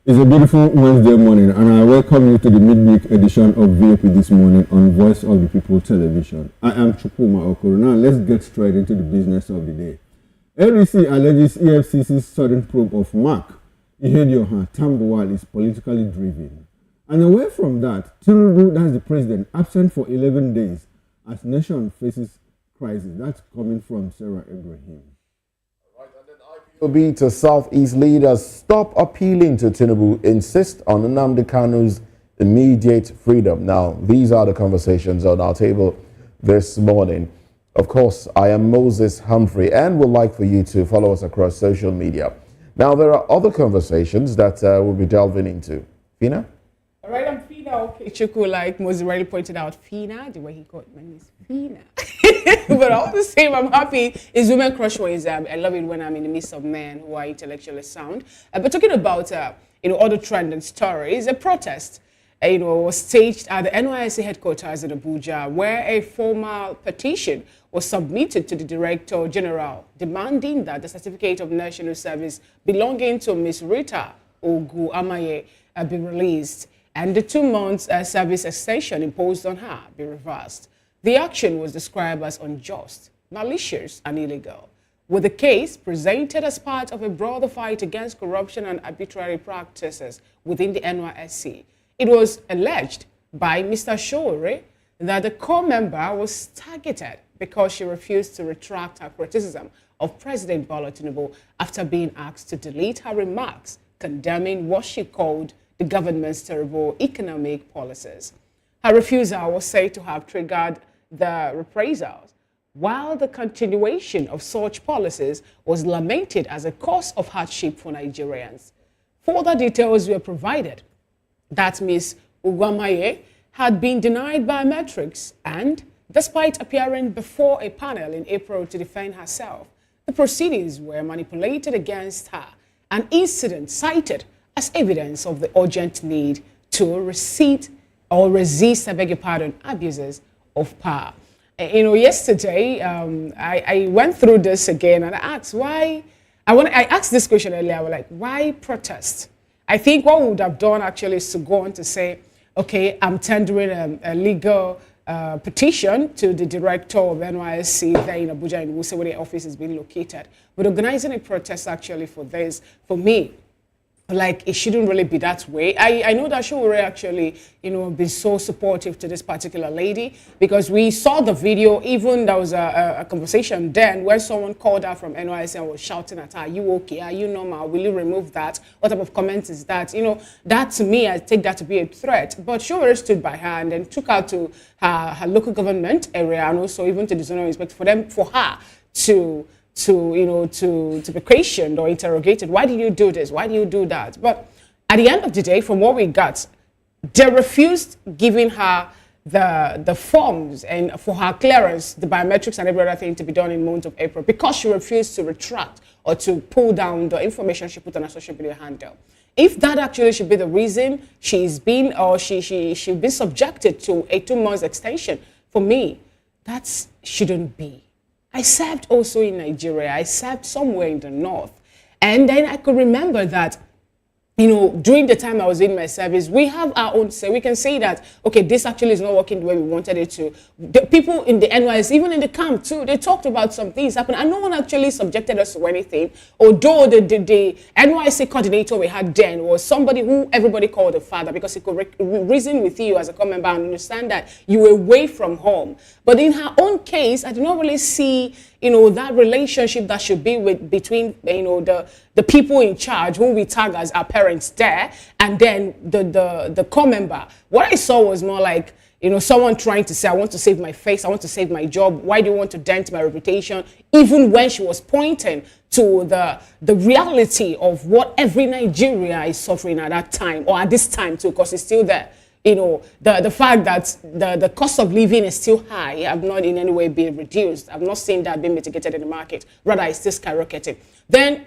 It's a beautiful Wednesday morning, and I welcome you to the midweek edition of VAP this morning on Voice of the People Television. I am Chukuma Okoro. Now, let's get straight into the business of the day. LEC alleges Efcc's sudden probe of Mark Ihedioha Tambuwal is politically driven. And away from that, Tinubu, that's the president, absent for 11 days as nation faces crisis. That's coming from Sarah Ibrahim. IPOB to Southeast leaders stop appealing to Tinubu, insist on Nnamdi Kanu's immediate freedom. Now, these are the conversations on our table this morning. Of course, I am Moses Humphrey and would like for you to follow us across social media. Now, there are other conversations that we'll be delving into. Fina? All right, I'm Fina. Okay, Chuku, like Moses already pointed out, Fina, the way he called my name is Fina. But all the same, I'm happy. It's Women Crush Ways. I love it when I'm in the midst of men who are intellectually sound. But talking about, other trending stories, a protest, was staged at the NYSC headquarters in Abuja, where a formal petition was submitted to the Director General demanding that the Certificate of National Service belonging to Ms. Rita Ogu Amaye be released and the 2 months service extension imposed on her be reversed. The action was described as unjust, malicious, and illegal, with the case presented as part of a broader fight against corruption and arbitrary practices within the NYSC. It was alleged by Mr. Showore that the core member was targeted because she refused to retract her criticism of President Bola Tinubu after being asked to delete her remarks condemning what she called the government's terrible economic policies. Her refusal was said to have triggered the reprisals, while the continuation of such policies was lamented as a cause of hardship for Nigerians. Further details were provided that Ms. Ugwamaye had been denied biometrics and, despite appearing before a panel in April to defend herself, the proceedings were manipulated against her, an incident cited as evidence of the urgent need to resist, abuses of power. Yesterday, I went through this again and I asked why, I asked this question earlier, why protest? I think what we would have done actually is to go on to say, okay, I'm tendering a legal petition to the director of NYSC there in Abuja, in Wuse, where the office is being located. But organizing a protest actually for this, for me, it shouldn't really be that way. I know that Showore actually, been so supportive to this particular lady because we saw the video. Even there was a conversation then where someone called her from NYC and was shouting at her, "Are you okay? Are you normal? Will you remove that? What type of comment is that?" That to me, I take that to be a threat. But Showore stood by her and then took her to her local government area and also even to the zonal inspector for her to be questioned or interrogated. Why did you do this? Why do you do that? But at the end of the day, from what we got, they refused giving her the forms and for her clearance, the biometrics and every other thing to be done in the month of April because she refused to retract or to pull down the information she put on her social media handle. If that actually should be the reason she's been or she's been subjected to a 2 months extension, for me, that shouldn't be. I served also in Nigeria. I served somewhere in the north. And then I could remember that, during the time I was in my service, we have our own say. We can say that, okay, this actually is not working the way we wanted it to. The people in the NYS, even in the camp too, they talked about some things happen. And no one actually subjected us to anything. Although the NYC coordinator we had then was somebody who everybody called a father because he could reason with you as a core member and understand that you were away from home. But in her own case, I did not really see that relationship that should be between, the people in charge, who we tag as our parents there, and then the core member. What I saw was more like, someone trying to say, I want to save my face, I want to save my job, why do you want to dent my reputation? Even when she was pointing to the reality of what every Nigeria is suffering at that time, or at this time too, because it's still there. The fact that the cost of living is still high, have not in any way been reduced. I've not seen that being mitigated in the market. Rather, it's still skyrocketing. Then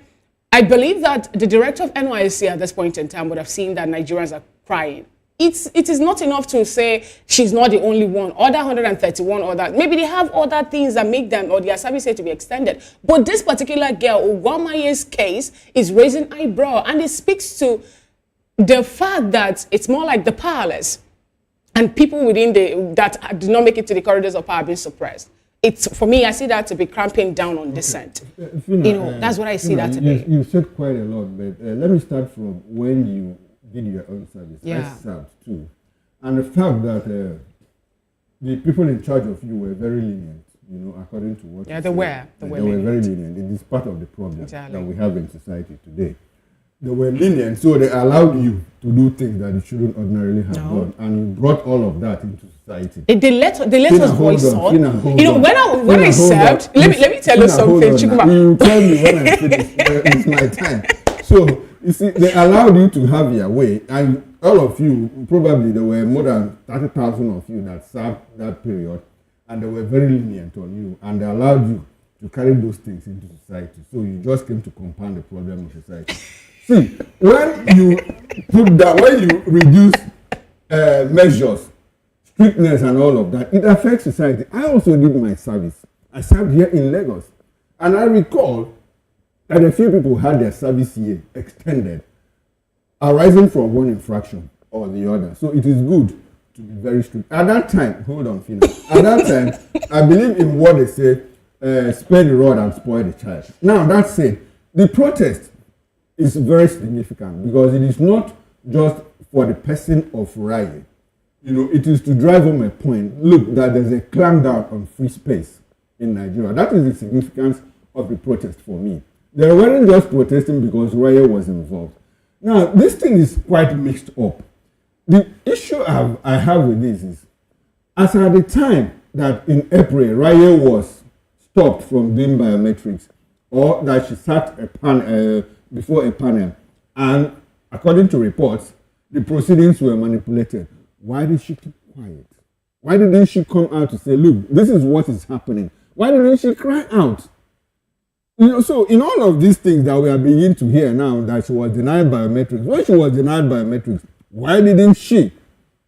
I believe that the director of NYSC at this point in time would have seen that Nigerians are crying. It is not enough to say she's not the only one. Other 131 other, maybe they have other things that make them or their service to be extended. But this particular girl, Ugwamaye's case, is raising eyebrow, and it speaks to the fact that it's more like the powerless and people within that did not make it to the corridors of power being suppressed. It's, for me, I see that to be cramping down on dissent. That's what I see that to be. You said quite a lot, but let me start from when you did your own service. Yeah. I served too. And the fact that the people in charge of you were very lenient, according to what they were. They were very lenient. It is part of the problem that we have in society today. They were lenient, so they allowed you to do things that you shouldn't ordinarily have done, and you brought all of that into society. They let us voice on. When I served, let me tell you something, Chukuma. You tell me when I finish. It's my time. So you see, they allowed you to have your way, and all of you, probably there were more than 30,000 of you that served that period, and they were very lenient on you, and they allowed you to carry those things into society. So you just came to compound the problem of society. See, when you put that, when you reduce measures, strictness and all of that, it affects society. I also did my service. I served here in Lagos. And I recall that a few people had their service year extended, arising from one infraction or the other. So it is good to be very strict. At that time, hold on, Fina. At that time, I believe in what they say, spare the rod and spoil the child. Now, that said, the protest is very significant because it is not just for the person of Raye. It is to drive home a point. Look, that there's a clampdown on free space in Nigeria. That is the significance of the protest for me. They weren't just protesting because Raye was involved. Now, this thing is quite mixed up. The issue I have with this is, as at the time that in April, Raye was stopped from doing biometrics, or that she sat before a panel, and according to reports, the proceedings were manipulated. Why did she keep quiet? Why didn't she come out to say, look, this is what is happening? Why didn't she cry out? So in all of these things that we are beginning to hear now, that she was denied biometrics, when she was denied biometrics, why didn't she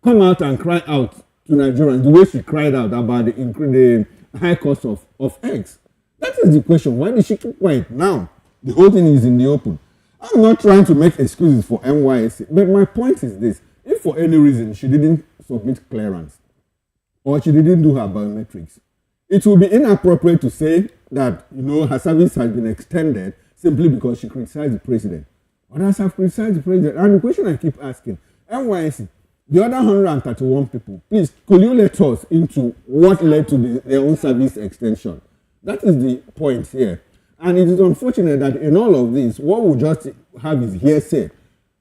come out and cry out to Nigerians the way she cried out about the high cost of eggs? That is the question. Why did she keep quiet? Now, the whole thing is in the open. I'm not trying to make excuses for NYSC, but my point is this. If for any reason she didn't submit clearance or she didn't do her biometrics, it will be inappropriate to say that her service has been extended simply because she criticized the president. Others have criticized the president. And the question I keep asking, NYSC, the other 131 people, please, could you let us into what led to their own service extension? That is the point here. And it is unfortunate that in all of this, what we just have is hearsay.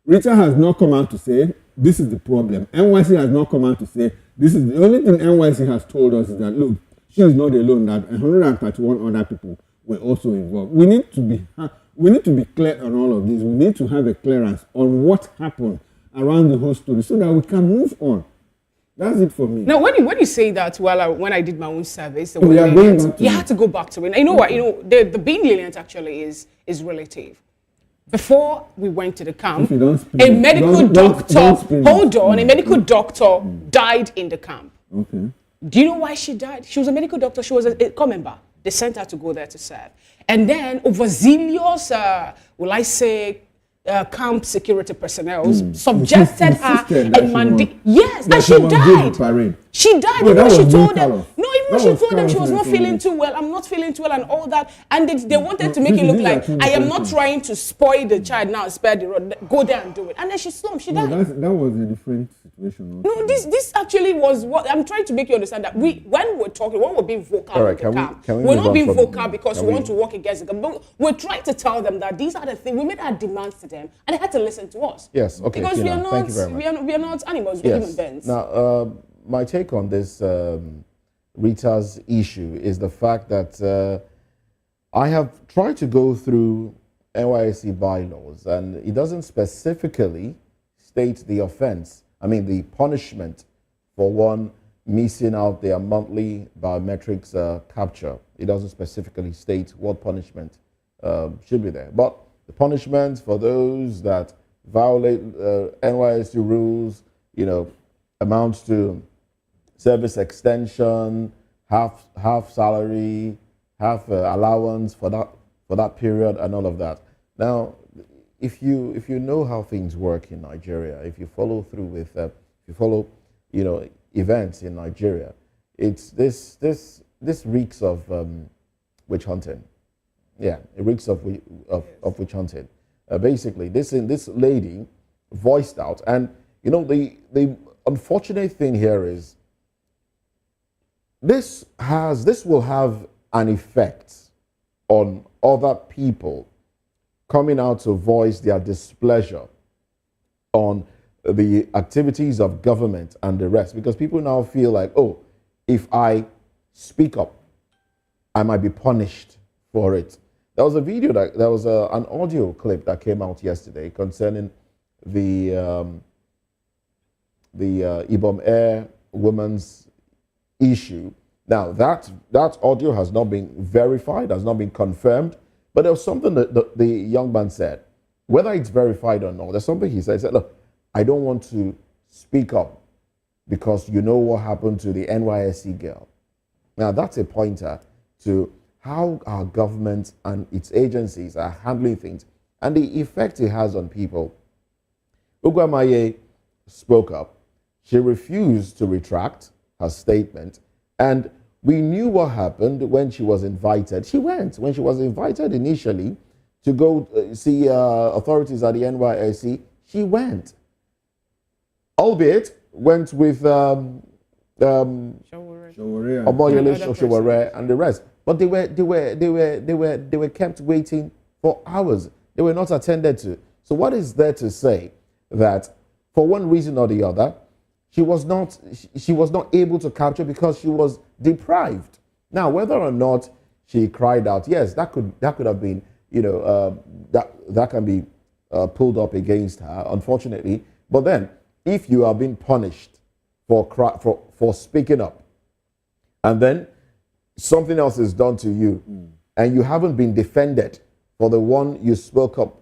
Rita has not come out to say, this is the problem. NYC has not come out to say, this is the only thing NYC has told us is that, look, she is not alone, that 131 other people were also involved. We need to be clear on all of this. We need to have a clearance on what happened around the whole story so that we can move on. That's it for me. Now, when you say that, when I did my own service, you had to go back to it. You know what? The being lenient actually is relative. Before we went to the camp, a medical doctor, a medical doctor died in the camp. Okay. Do you know why she died? She was a medical doctor. She was a core member. They sent her to go there to serve. And then overzealous, camp security personnel subjected her and mandated. Yes, and she died. She died because she told them. No, even when she told them she was not feeling too well, I'm not feeling too well, and all that. And they wanted to make it look like I am not trying to spoil the child now, spare the rod. Go there and do it. And then she slumped. She died. That was a different situation. No, this actually was what I'm trying to make you understand that when we're being vocal in the camp, we're not being vocal because we want to work against the camp. We're trying to tell them that these are the things. We made our demands to them, and they had to listen to us. Yes, okay. Because we are not animals, we're human beings. Now, my take on this Rita's issue is the fact that I have tried to go through NYSC bylaws, and it doesn't specifically state the offense. I mean, the punishment for one missing out their monthly biometrics capture. It doesn't specifically state what punishment should be there. But the punishment for those that violate NYSC rules, amounts to service extension, half salary, half allowance for that period, and all of that. Now, if you know how things work in Nigeria, if you follow through with, if you follow, events in Nigeria, it's this reeks of witch hunting. Yeah, it reeks of witch hunting. Basically, this lady voiced out, and the unfortunate thing here is this will have an effect on other people coming out to voice their displeasure on the activities of government and the rest, because people now feel like, oh, if I speak up, I might be punished for it. There was a video there was an audio clip that came out yesterday concerning the Ibom Air woman's issue. Now that audio has not been verified, has not been confirmed, but there was something that the young man said. Whether it's verified or not, there's something he said. He said, look, I don't want to speak up because you know what happened to the NYSC girl. Now that's a pointer to how our government and its agencies are handling things and the effect it has on people. Ugwamaye spoke up. She refused to retract her statement, and we knew what happened when she was invited. She went. When she was invited initially to go see authorities at the NYSC, she went. Albeit, went with Omoyele and the rest. But they were kept waiting for hours. They were not attended to. So what is there to say that for one reason or the other, she was not able to capture because she was deprived. Now, whether or not she cried out, yes, that could have been, that can be pulled up against her, unfortunately. But then, if you are being punished for speaking up, and then something else is done to you, and you haven't been defended for the one you spoke up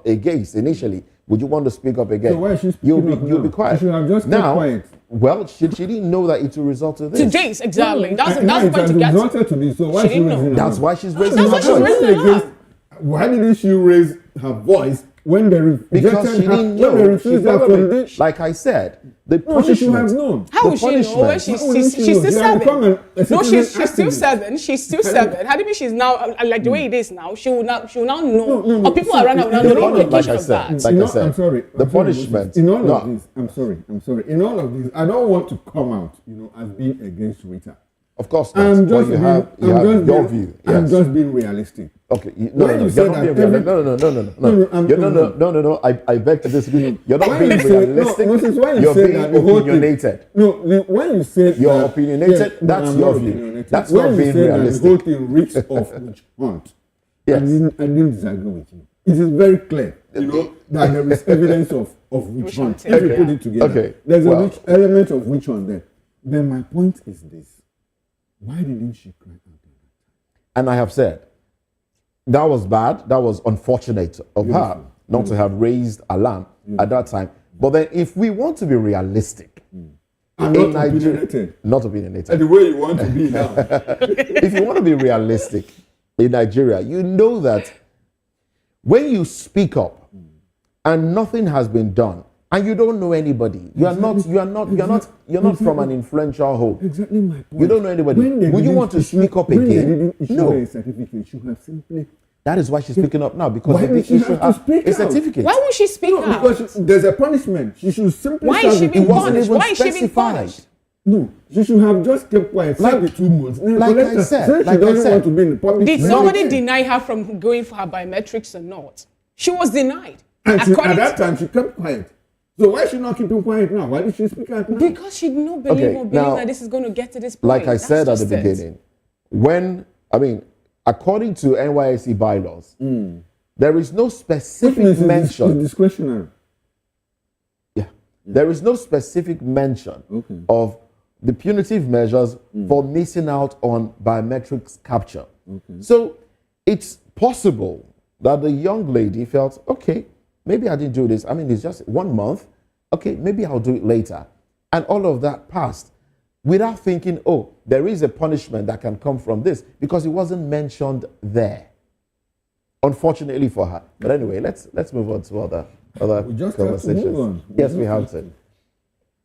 against initially, would you want to speak up again? So why is she speaking up? You'll be quiet. She should have just kept quiet. Well, she didn't know that it will result to this. To this, exactly. That's the It point has to get. resulted to this. So why She she didn't raising know. her That's voice? why she's raising That's her why she's voice. raising her voice. Why didn't she raise her voice when they Because she didn't know. refused her from this? Like I said, the No, she should have punishment. known. How The would she know? When punishment. How wouldn't she she's know? still She had become 7. a No, she's still activist. 7. She's still 7. How do you mean she's now like the way it is now? She will now know. No, Or people see, around her will now you know know, the implication like I of said, that. like You I know, said, I'm sorry. the punishment. In all No. of this, I'm sorry. In all of this, I don't want to come out, as being against Rita. Of course not. I'm Well, just you have your view. I'm Yes. just being realistic. Okay. When you say You're not that being every- realistic. No. I beg to disagree. You're not When being you say- realistic. no, since when you You're say being that the whole thing- opinionated. When you say You're that- opinionated, yes, no, that's I'm your not view. opinionated. That's when not you being say realistic. That the whole thing reeks of witch hunt. Yes. I didn't disagree with you. It is very clear, that there is evidence of witch hunt. hunting. If you Okay. put it together, Okay. there's Well- a witch element of witch hunt there. Then my point is this: why didn't she cry out? And I have said, that was bad. That was unfortunate of her not to have raised alarm at that time. But then if we want to be realistic, I'm in not Nigeria- opinionated. not opinionated. And the way you want to be now. If you want to be realistic in Nigeria, you know that when you speak up and nothing has been done, and you don't know anybody, you're not from an influential home. Exactly my point. You don't know anybody. When they Would you didn't want to issue- speak up when again? They didn't issue No. her a certificate. She would have simply. That is why she's speaking up now, because Why they did didn't she issue have to her speak a out? certificate. Why won't she speak No, out? because there's a punishment. She should simply. Why is she serve being it. It wasn't punished? even Why is she being specified. punished? No, she should have just kept quiet. Like- Serve the 2 months. Then like collect I her. said, Since like she I doesn't said. want to be in the public. Did let somebody her. deny her from going for her biometrics or not? She was denied. And she, at According that to- time, she kept quiet. So why is she not keeping quiet now? Why did she speak out now? Because she did not believe Okay, or believe now, that this is going to get to this point. Like I That's said at the just it. beginning, according to NYSC bylaws, there is no Which specific means it's mention. discretionary. Yeah. There is no specific mention Okay. of the punitive measures for missing out on biometrics capture. Okay. So it's possible that the young lady felt, okay, maybe I didn't do this. It's just 1 month. Okay, maybe I'll do it later. And all of that passed without thinking, oh, there is a punishment that can come from this, because it wasn't mentioned there. unfortunately for her. But anyway, let's move on to other We just conversations. have to move on. Yes, we have to.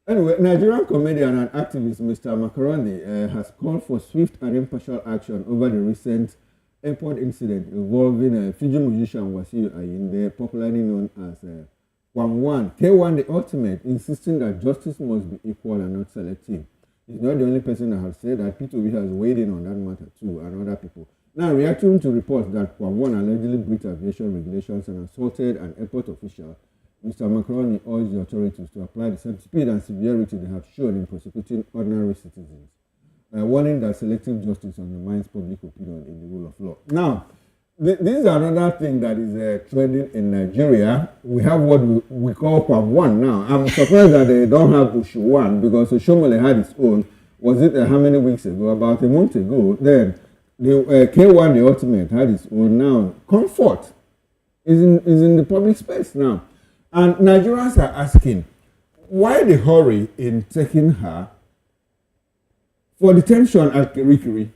Anyway, Nigerian comedian and activist Mr. Macaroni has called for swift and impartial action over the recent airport incident involving Fiji musician Wasiu Ayinde, popularly known as K1, the Ultimate, insisting that justice must be equal and not selective. He's not the only person that has said that. P2B has weighed in on that matter too, and other people. Now, reacting to reports that K1 allegedly breached aviation regulations and assaulted an airport official, Mr. Macaroni urged the authorities to apply the same speed and severity they have shown in prosecuting ordinary citizens, warning that selective justice undermines public opinion in the rule of law. Now, this is another thing that is trending in Nigeria. We have what we call K1 now. I'm surprised that they don't have Ushu 1 because Oshomole had its own. Was it how many weeks ago? About a month ago. Then the K1, the Ultimate, had its own. Now, Comfort is in the public space now. And Nigerians are asking, why the hurry in taking her for detention at Kirikiri?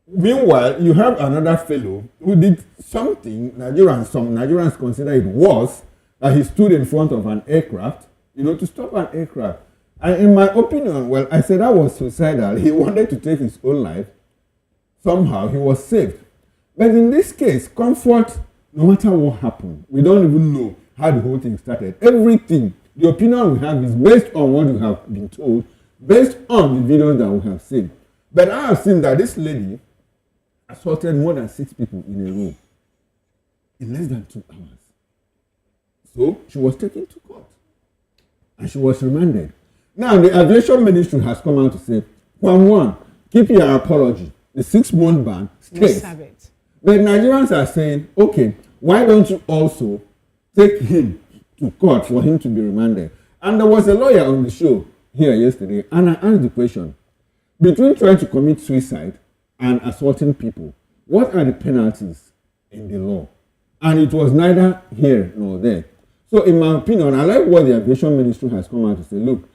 Meanwhile, you have another fellow who did something some Nigerians consider it was that he stood in front of an aircraft, to stop an aircraft. And in my opinion, well, I said that was suicidal. He wanted to take his own life. Somehow he was saved. But in this case, Comfort, no matter what happened, we don't even know how the whole thing started. Everything, the opinion we have is based on what we have been told, based on the videos that we have seen. But I have seen that this lady assaulted more than 6 people in a row in less than 2 hours. So she was taken to court and she was remanded. Now the aviation ministry has come out to say, one, keep your apology. The 6-month ban stays. But Nigerians are saying, okay, why don't you also take him to court for him to be remanded? And there was a lawyer on the show here yesterday, and I asked the question, between trying to commit suicide and assaulting people, what are the penalties in the law? And it was neither here nor there. So in my opinion, I like what the aviation ministry has come out to say, look,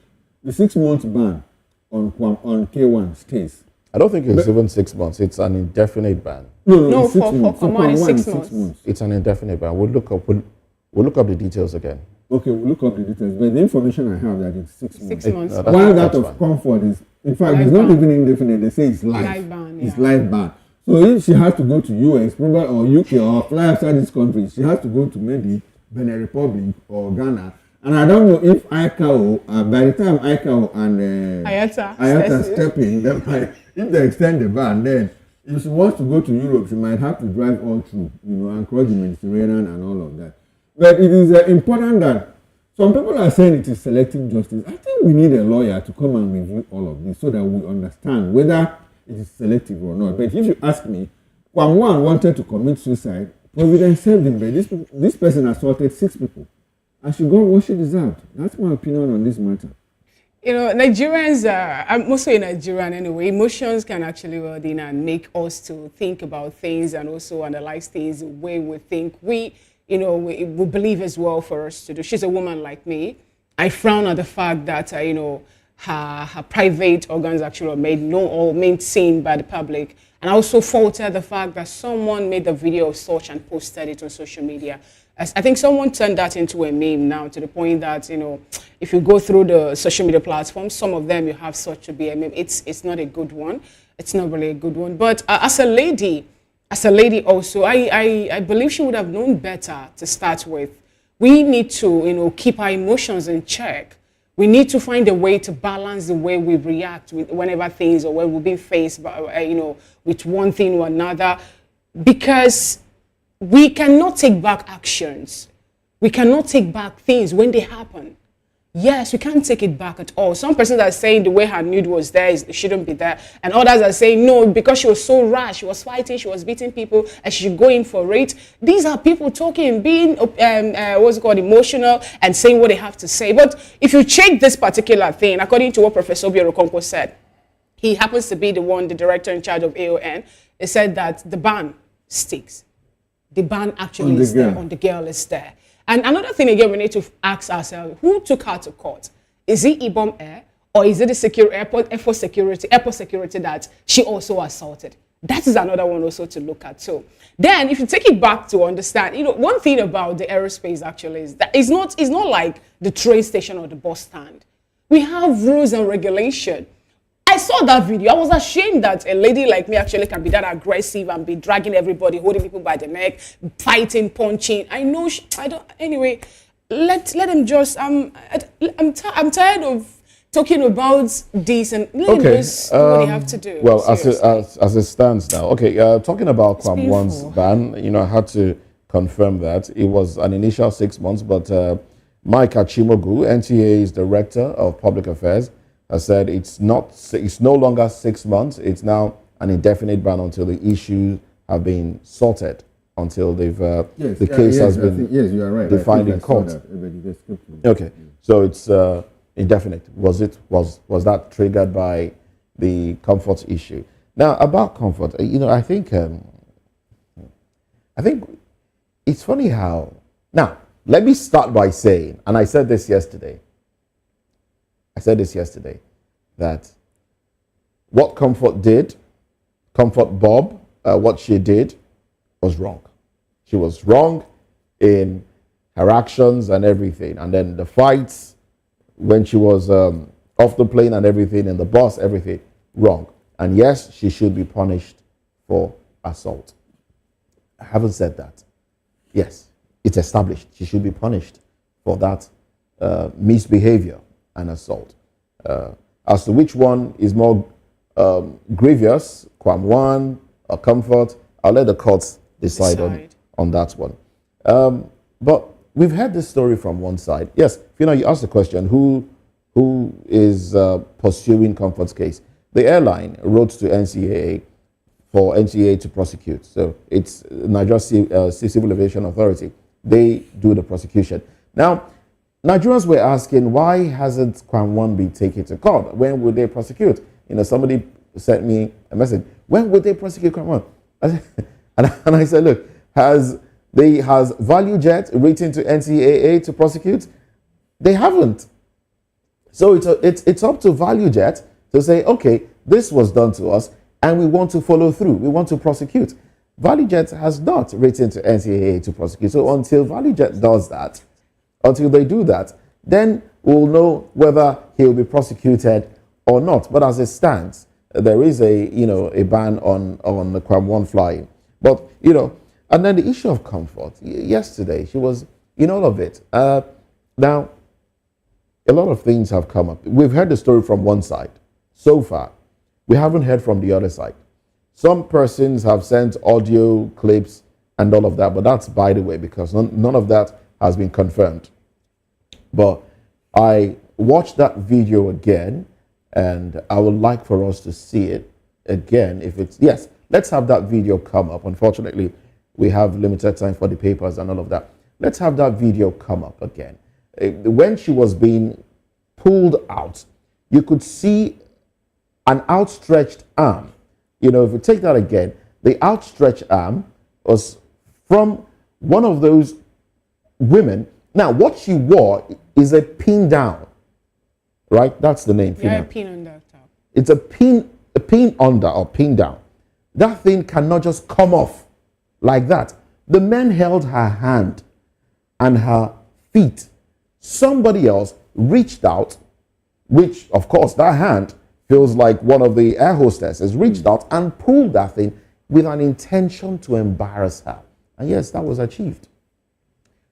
the 6-month ban on K1 stays. I don't think it's even 6 months. It's an indefinite ban. No, for command is 6 months. It's an indefinite ban. We'll look up the details again. Okay, we'll look up the details. But the information I have that it's 6 months. 6 months. While that of Comfort is, in fact, it's not even indefinite. They say it's life. Life ban, It's life ban. So if she has to go to US, probably, or UK, or fly outside this country, she has to go to maybe Benin Republic or Ghana. And I don't know if ICAO, by the time ICAO and IATA step in, if they extend the ban, then if she wants to go to Europe, she might have to drive all through, and cross the Mediterranean and all of that. But it is important that some people are saying it is selective justice. I think we need a lawyer to come and review all of this so that we understand whether it is selective or not. But if you ask me, Kwamwan wanted to commit suicide, Providence saved him, but this person assaulted 6 people. And she got what she deserved. That's my opinion on this matter. Nigerians, I'm also a Nigerian anyway, emotions can actually run in and make us to think about things and also analyze things the way we think we believe as well for us to do. She's a woman like me. I frown at the fact that, her private organs actually are made seen by the public. And I also faulted the fact that someone made a video of such and posted it on social media. I think someone turned that into a meme now to the point that, if you go through the social media platforms, some of them you have such to be a meme. It's not a good one. It's not really a good one. But as a lady also, I believe she would have known better to start with. We need to, keep our emotions in check. We need to find a way to balance the way we react whenever things or when we're being faced by, with one thing or another, because we cannot take back actions. We cannot take back things when they happen. Yes, we can't take it back at all. Some persons are saying the way her nude was there, it shouldn't be there. And others are saying, no, because she was so rash, she was fighting, she was beating people, and she should go in for it. These are people talking, being, emotional and saying what they have to say. But if you check this particular thing, according to what Professor Obiorokonko said, he happens to be the director in charge of AON, he said that the ban sticks. The ban actually is there, on the girl is there. And another thing again, we need to ask ourselves, who took her to court? Is it Ibom Air or is it the airport security that she also assaulted? That is another one also to look at. So then if you take it back to understand, one thing about the aerospace actually is that it's not like the train station or the bus stand. We have rules and regulation. I saw that video. I was ashamed that a lady like me actually can be that aggressive and be dragging everybody, holding people by the neck, fighting, punching. I know. I don't. Anyway, let them just. I'm tired of talking about this and let them just do what they have to do. Well, as it stands now, okay. Talking about Kwam One's ban, I had to confirm that it was an initial 6 months, but Mike Achimogu, NTA's Director of Public Affairs, has said it's no longer 6 months. It's now an indefinite ban until the issues have been sorted, until they've the case has been you are right. defined in court. Okay, so it's indefinite. Was that triggered by the comfort issue? Now about comfort, I think it's funny how. Now let me start by saying, and I said this yesterday, that what Comfort did, Comfort Bob, what she did was wrong. She was wrong in her actions and everything. And then the fights when she was off the plane and everything, and the bus, everything, wrong. And yes, she should be punished for assault. I haven't said that. Yes, it's established. She should be punished for that misbehavior and assault. As to which one is more grievous, Kwam One or Comfort, I'll let the courts decide. On that one. But we've heard this story from one side. Yes, you asked the question, who is pursuing Comfort's case? The airline wrote to NCAA for NCAA to prosecute. So it's Nigeria Civil Aviation Authority. They do the prosecution. Now, Nigerians were asking, why hasn't Kwam One been taken to court? When would they prosecute? Somebody sent me a message. When would they prosecute Kwam One? And I said, look, has ValueJet written to NCAA to prosecute? They haven't. So it's up to ValueJet to say, okay, this was done to us, and we want to follow through. We want to prosecute. ValueJet has not written to NCAA to prosecute. So until ValueJet does that, until they do that, then we'll know whether he'll be prosecuted or not. But as it stands, there is a ban on the Kwam One flying. But and then the issue of Comfort. Yesterday, she was in all of it. Now, a lot of things have come up. We've heard the story from one side so far. We haven't heard from the other side. Some persons have sent audio clips and all of that, but that's by the way, because none of that has been confirmed. But I watched that video again, and I would like for us to see it again. Yes, let's have that video come up. Unfortunately, we have limited time for the papers and all of that. Let's have that video come up again. When she was being pulled out, you could see an outstretched arm. If you take that again, the outstretched arm was from one of those women. Now, what she wore is a pin down, right? That's the name. Yeah, a pin under top. It's a pin under or pin down. That thing cannot just come off like that. The men held her hand and her feet. Somebody else reached out, which, of course, that hand feels like one of the air hostesses, reached out and pulled that thing with an intention to embarrass her. And yes, that was achieved.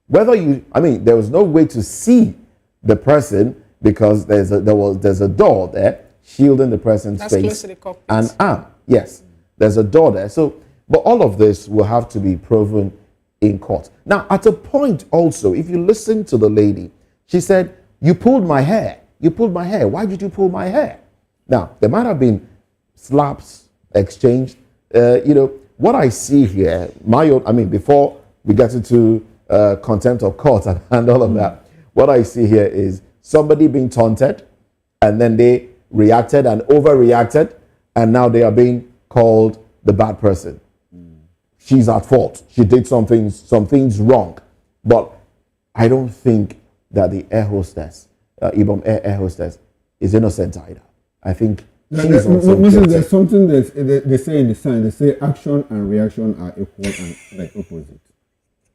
There was no way to see the person because there's a door there shielding the person's face close to the cockpit and arm. Yes, there's a door there. So, but all of this will have to be proven in court. Now, at a point also, if you listen to the lady, she said, "You pulled my hair. You pulled my hair. Why did you pull my hair?" Now, there might have been slaps exchanged. What I see here, before we get into contempt of court and all of that, what I see here is somebody being taunted, and then they reacted and overreacted, and now they are being called the bad person. She's at fault. She did some things wrong. But I don't think that the air hostess, Ibom air hostess, is innocent either. I think Moses, there's something that they say in the sign. They say action and reaction are equal and like opposite.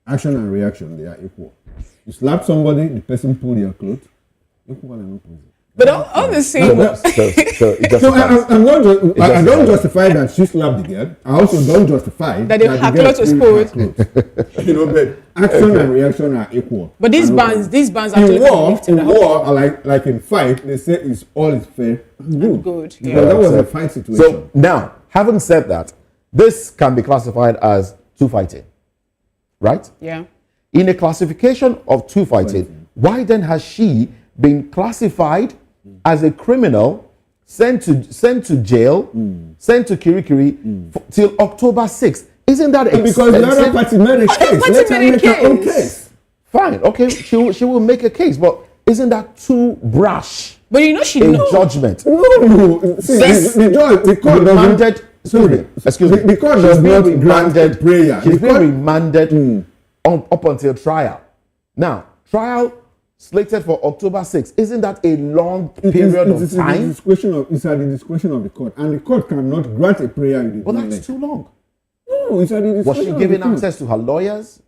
Action and reaction, they are equal. You slap somebody, the person pull your clothes, equal and opposite. But all the same. I don't justify that she slapped the girl. I also don't justify that her clothes was pulled. But action and reaction are equal. But these bands are in war, like in fight, they say it's all is fair and good. Yeah. That was a fight situation. So now, having said that, this can be classified as two fighting, right? Yeah. In a classification of two fighting, why then has she been classified as a criminal, sent to jail, sent to Kirikiri till October 6th? Isn't that expensive? Because the other party made a case. Let her make her own case. Fine, okay, she will make a case, but isn't that too brash? But you know she knows. Judgment. No, see, the court remanded. Excuse me. The court does not grant prayer. She's been remanded up until trial. Now, trial slated for October 6th. Isn't that a long period of time? It's at the discretion of the court, and the court cannot grant a prayer. Well, that's too long. No, it's at the discretion. Was she given access to her lawyers?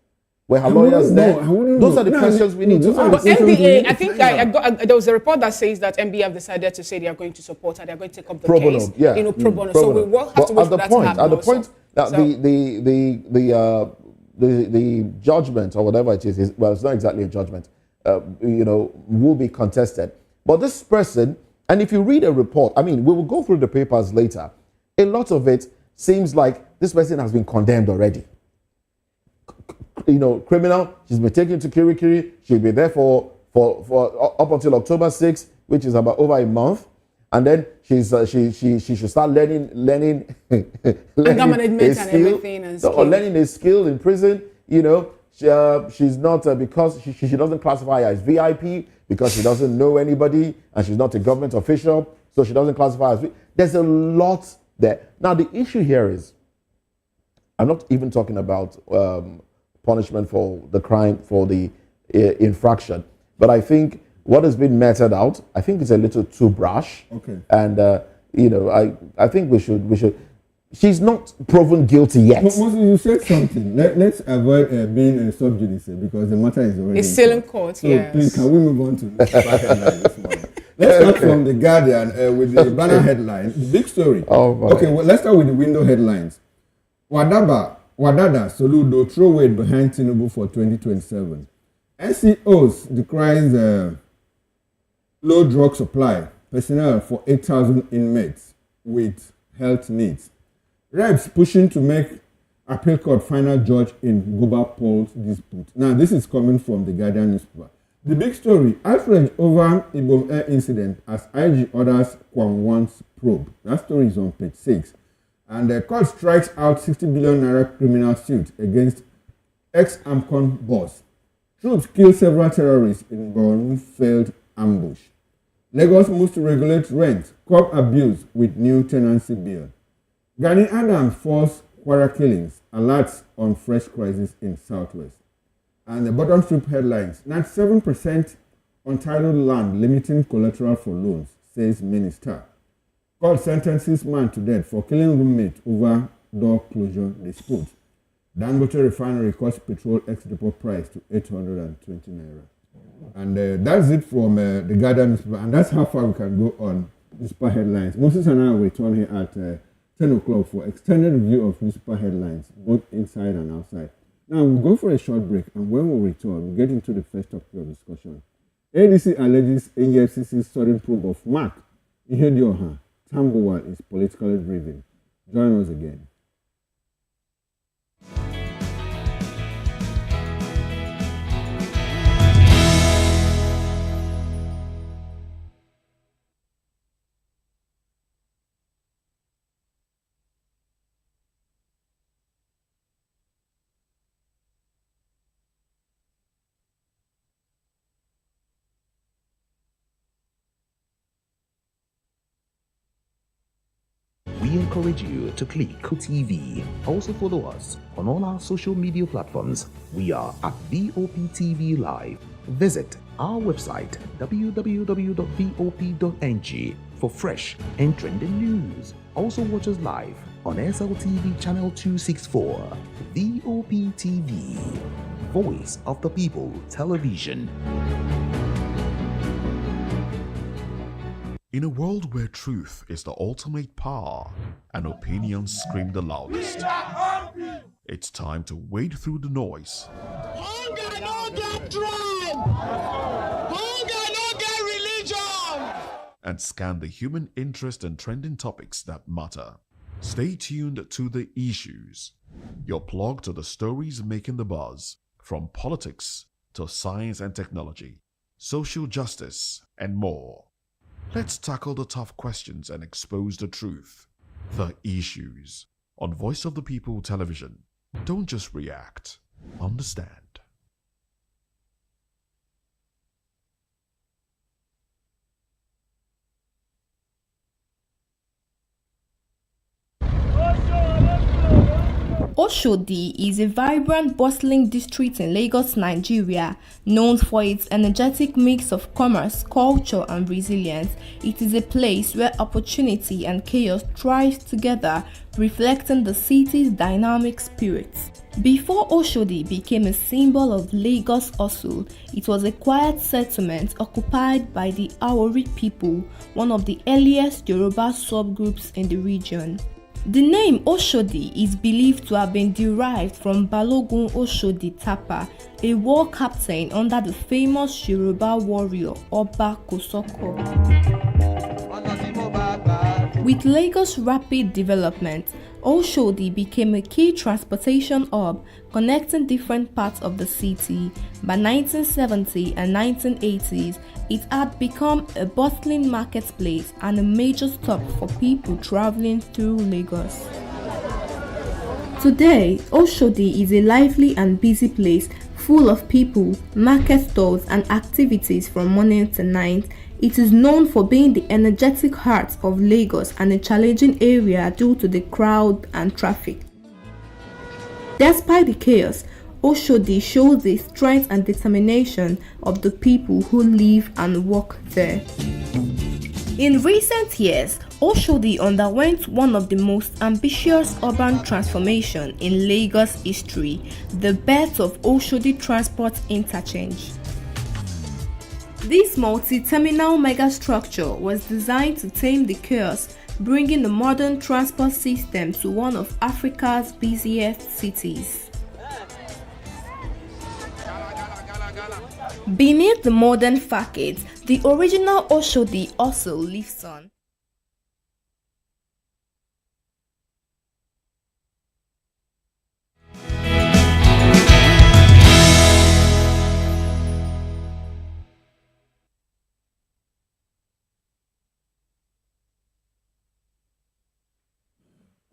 Were her lawyers there? Those are the questions we need to ask. But NBA, I think there was a report that says that NBA have decided to say they are going to support her. They are going to take up the case. Yeah. Pro bono. So we will have to wait for that to happen. At the point that the judgment or whatever it is, well, it's not exactly a judgment. Will be contested. But this person, and if you read a report, I mean, we will go through the papers later. A lot of it seems like this person has been condemned already. Criminal, she's been taken to Kirikiri. She'll be there for up until October 6th, which is about over a month. And then she should start learning anger management and everything, or learning a skill in prison. She's not because she doesn't classify as VIP because she doesn't know anybody and she's not a government official, so she doesn't classify as VIP. There's a lot there. Now the issue here is, I'm not even talking about punishment for the crime, for the infraction, but I think what has been meted out, I think it's a little too brash. Okay. And I think we should. She's not proven guilty yet. Moses, you said something. Let's avoid being a sub judice because the matter is already. It's still in court. So please, can we move on to the headline this morning? Let's start from the Guardian with the banner headline. The big story. Okay, well, let's start with the window headlines. Wadada Soludo throw weight behind Tinubu for 2027. NCOs decries low drug supply. Personnel for 8,000 inmates with health needs. Reps pushing to make appeal court final judge in Guba Paul's dispute. Now, this is coming from the Guardian newspaper. The big story, outrage over Ibom Air incident as IG orders Kwam1's probe. That story is on page 6. And the court strikes out 60 billion naira criminal suit against ex-AMCON boss. Troops kill several terrorists in Borno failed ambush. Lagos moves to regulate rent, curb abuse with new tenancy bill. Gani Adams falls Kwara killings, alerts on fresh crisis in Southwest. And the bottom strip headlines, 97% untitled land limiting collateral for loans, says minister. Court sentences man to death for killing roommate over door closure dispute. Dangote refinery cuts petrol ex-depot price to 820 naira. And that's it from the Guardian newspaper, and that's how far we can go on newspaper headlines. Moses and I will return here at 10 o'clock for extended review of newspaper headlines, both inside and outside. Now, we'll go for a short break, and when we return, we'll get into the first topic of discussion. ADC alleges Efcc's sudden probe of Mark Ihedioha. Tambuwal is politically driven. Join us again. We encourage you to click TV. Also follow us on all our social media platforms. We are at VOPTV Live. Visit our website www.vop.ng for fresh and trending news. Also watch us live on SLTV channel 264, VOP TV, Voice of the People Television. In a world where truth is the ultimate power and opinions scream the loudest, it's time to wade through the noise. Hunger no get tribe! Hunger no get religion! And scan the human interest and trending topics that matter. Stay tuned to The Issues, your plug to the stories making the buzz, from politics to science and technology, social justice, and more. Let's tackle the tough questions and expose the truth. The Issues on Voice of the People Television. Don't just react, understand. Oshodi is a vibrant, bustling district in Lagos, Nigeria, known for its energetic mix of commerce, culture, and resilience. It is a place where opportunity and chaos thrive together, reflecting the city's dynamic spirit. Before Oshodi became a symbol of Lagos hustle, it was a quiet settlement occupied by the Awori people, one of the earliest Yoruba subgroups in the region. The name Oshodi is believed to have been derived from Balogun Oshodi Tapa, a war captain under the famous Yoruba warrior Oba Kosoko. With Lagos' rapid development, Oshodi became a key transportation hub connecting different parts of the city. By 1970 and 1980s, it had become a bustling marketplace and a major stop for people traveling through Lagos. Today, Oshodi is a lively and busy place full of people, market stalls, and activities from morning to night. It is known for being the energetic heart of Lagos and a challenging area due to the crowd and traffic. Despite the chaos, Oshodi shows the strength and determination of the people who live and work there. In recent years, Oshodi underwent one of the most ambitious urban transformations in Lagos history, the birth of Oshodi Transport Interchange. This multi-terminal megastructure was designed to tame the chaos, bringing the modern transport system to one of Africa's busiest cities. Beneath the modern facade, the original Oshodi also lives on.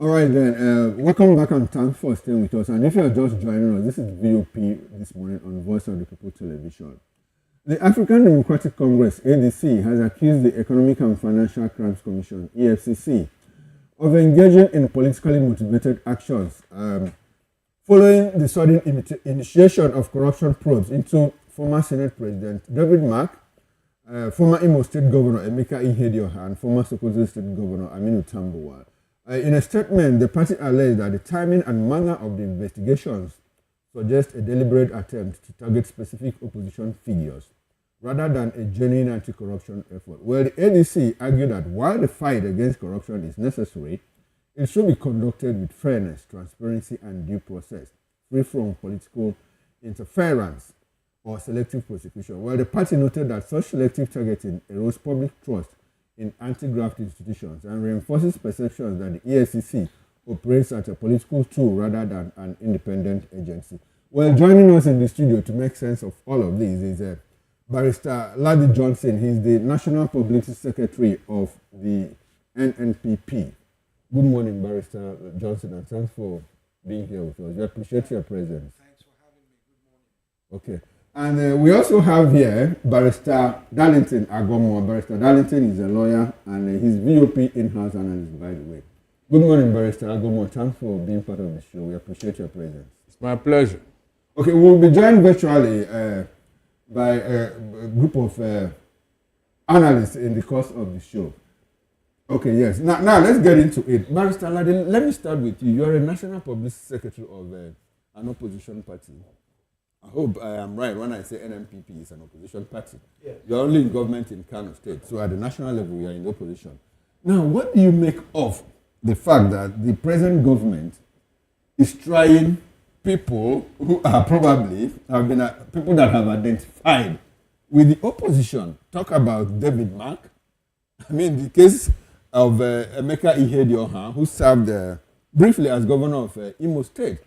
All right then, welcome back and thanks for staying with us. And if you are just joining us, this is VOP this morning on Voice of the People Television. The African Democratic Congress, ADC, has accused the Economic and Financial Crimes Commission, EFCC, of engaging in politically motivated actions following the sudden initiation of corruption probes into former Senate President David Mark, former Imo State Governor Emeka Ihedioha, and former Sokoto State Governor Aminu Tambuwal. In a statement, the party alleged that the timing and manner of the investigations suggest a deliberate attempt to target specific opposition figures rather than a genuine anti-corruption effort. Well, the ADC argued that while the fight against corruption is necessary, it should be conducted with fairness, transparency, and due process, free from political interference or selective prosecution. While the party noted that such selective targeting erodes public trust in anti-graft institutions and reinforces perceptions that the EFCC operates as a political tool rather than an independent agency. Well, joining us in the studio to make sense of all of this is Barrister Ladi Johnson. He's the National Publicity Secretary of the NNPP. Good morning, Barrister Johnson, and thanks for being here with us. We appreciate your presence. Thanks for having me. Good morning. Okay. And we also have here Barrister Darlington Agomo. Barrister Darlington is a lawyer and he's VOP in-house analyst, by the way. Good morning, Barrister Agomo. Thanks for being part of the show. We appreciate your presence. It's my pleasure. Okay, we'll be joined virtually by a group of analysts in the course of the show. Okay, yes. Now let's get into it. Barrister Aladdin, let me start with you. You are a national publicity secretary of an opposition party. I hope I am right when I say NMPP is an opposition party. Yes. You are only in government in Kano State, so at the national level, you are in opposition. Now, what do you make of the fact that the present government is trying people who are probably have been people that have identified with the opposition? Talk about David Mark. I mean, the case of Emeka Ihedioha, who served briefly as governor of Imo State,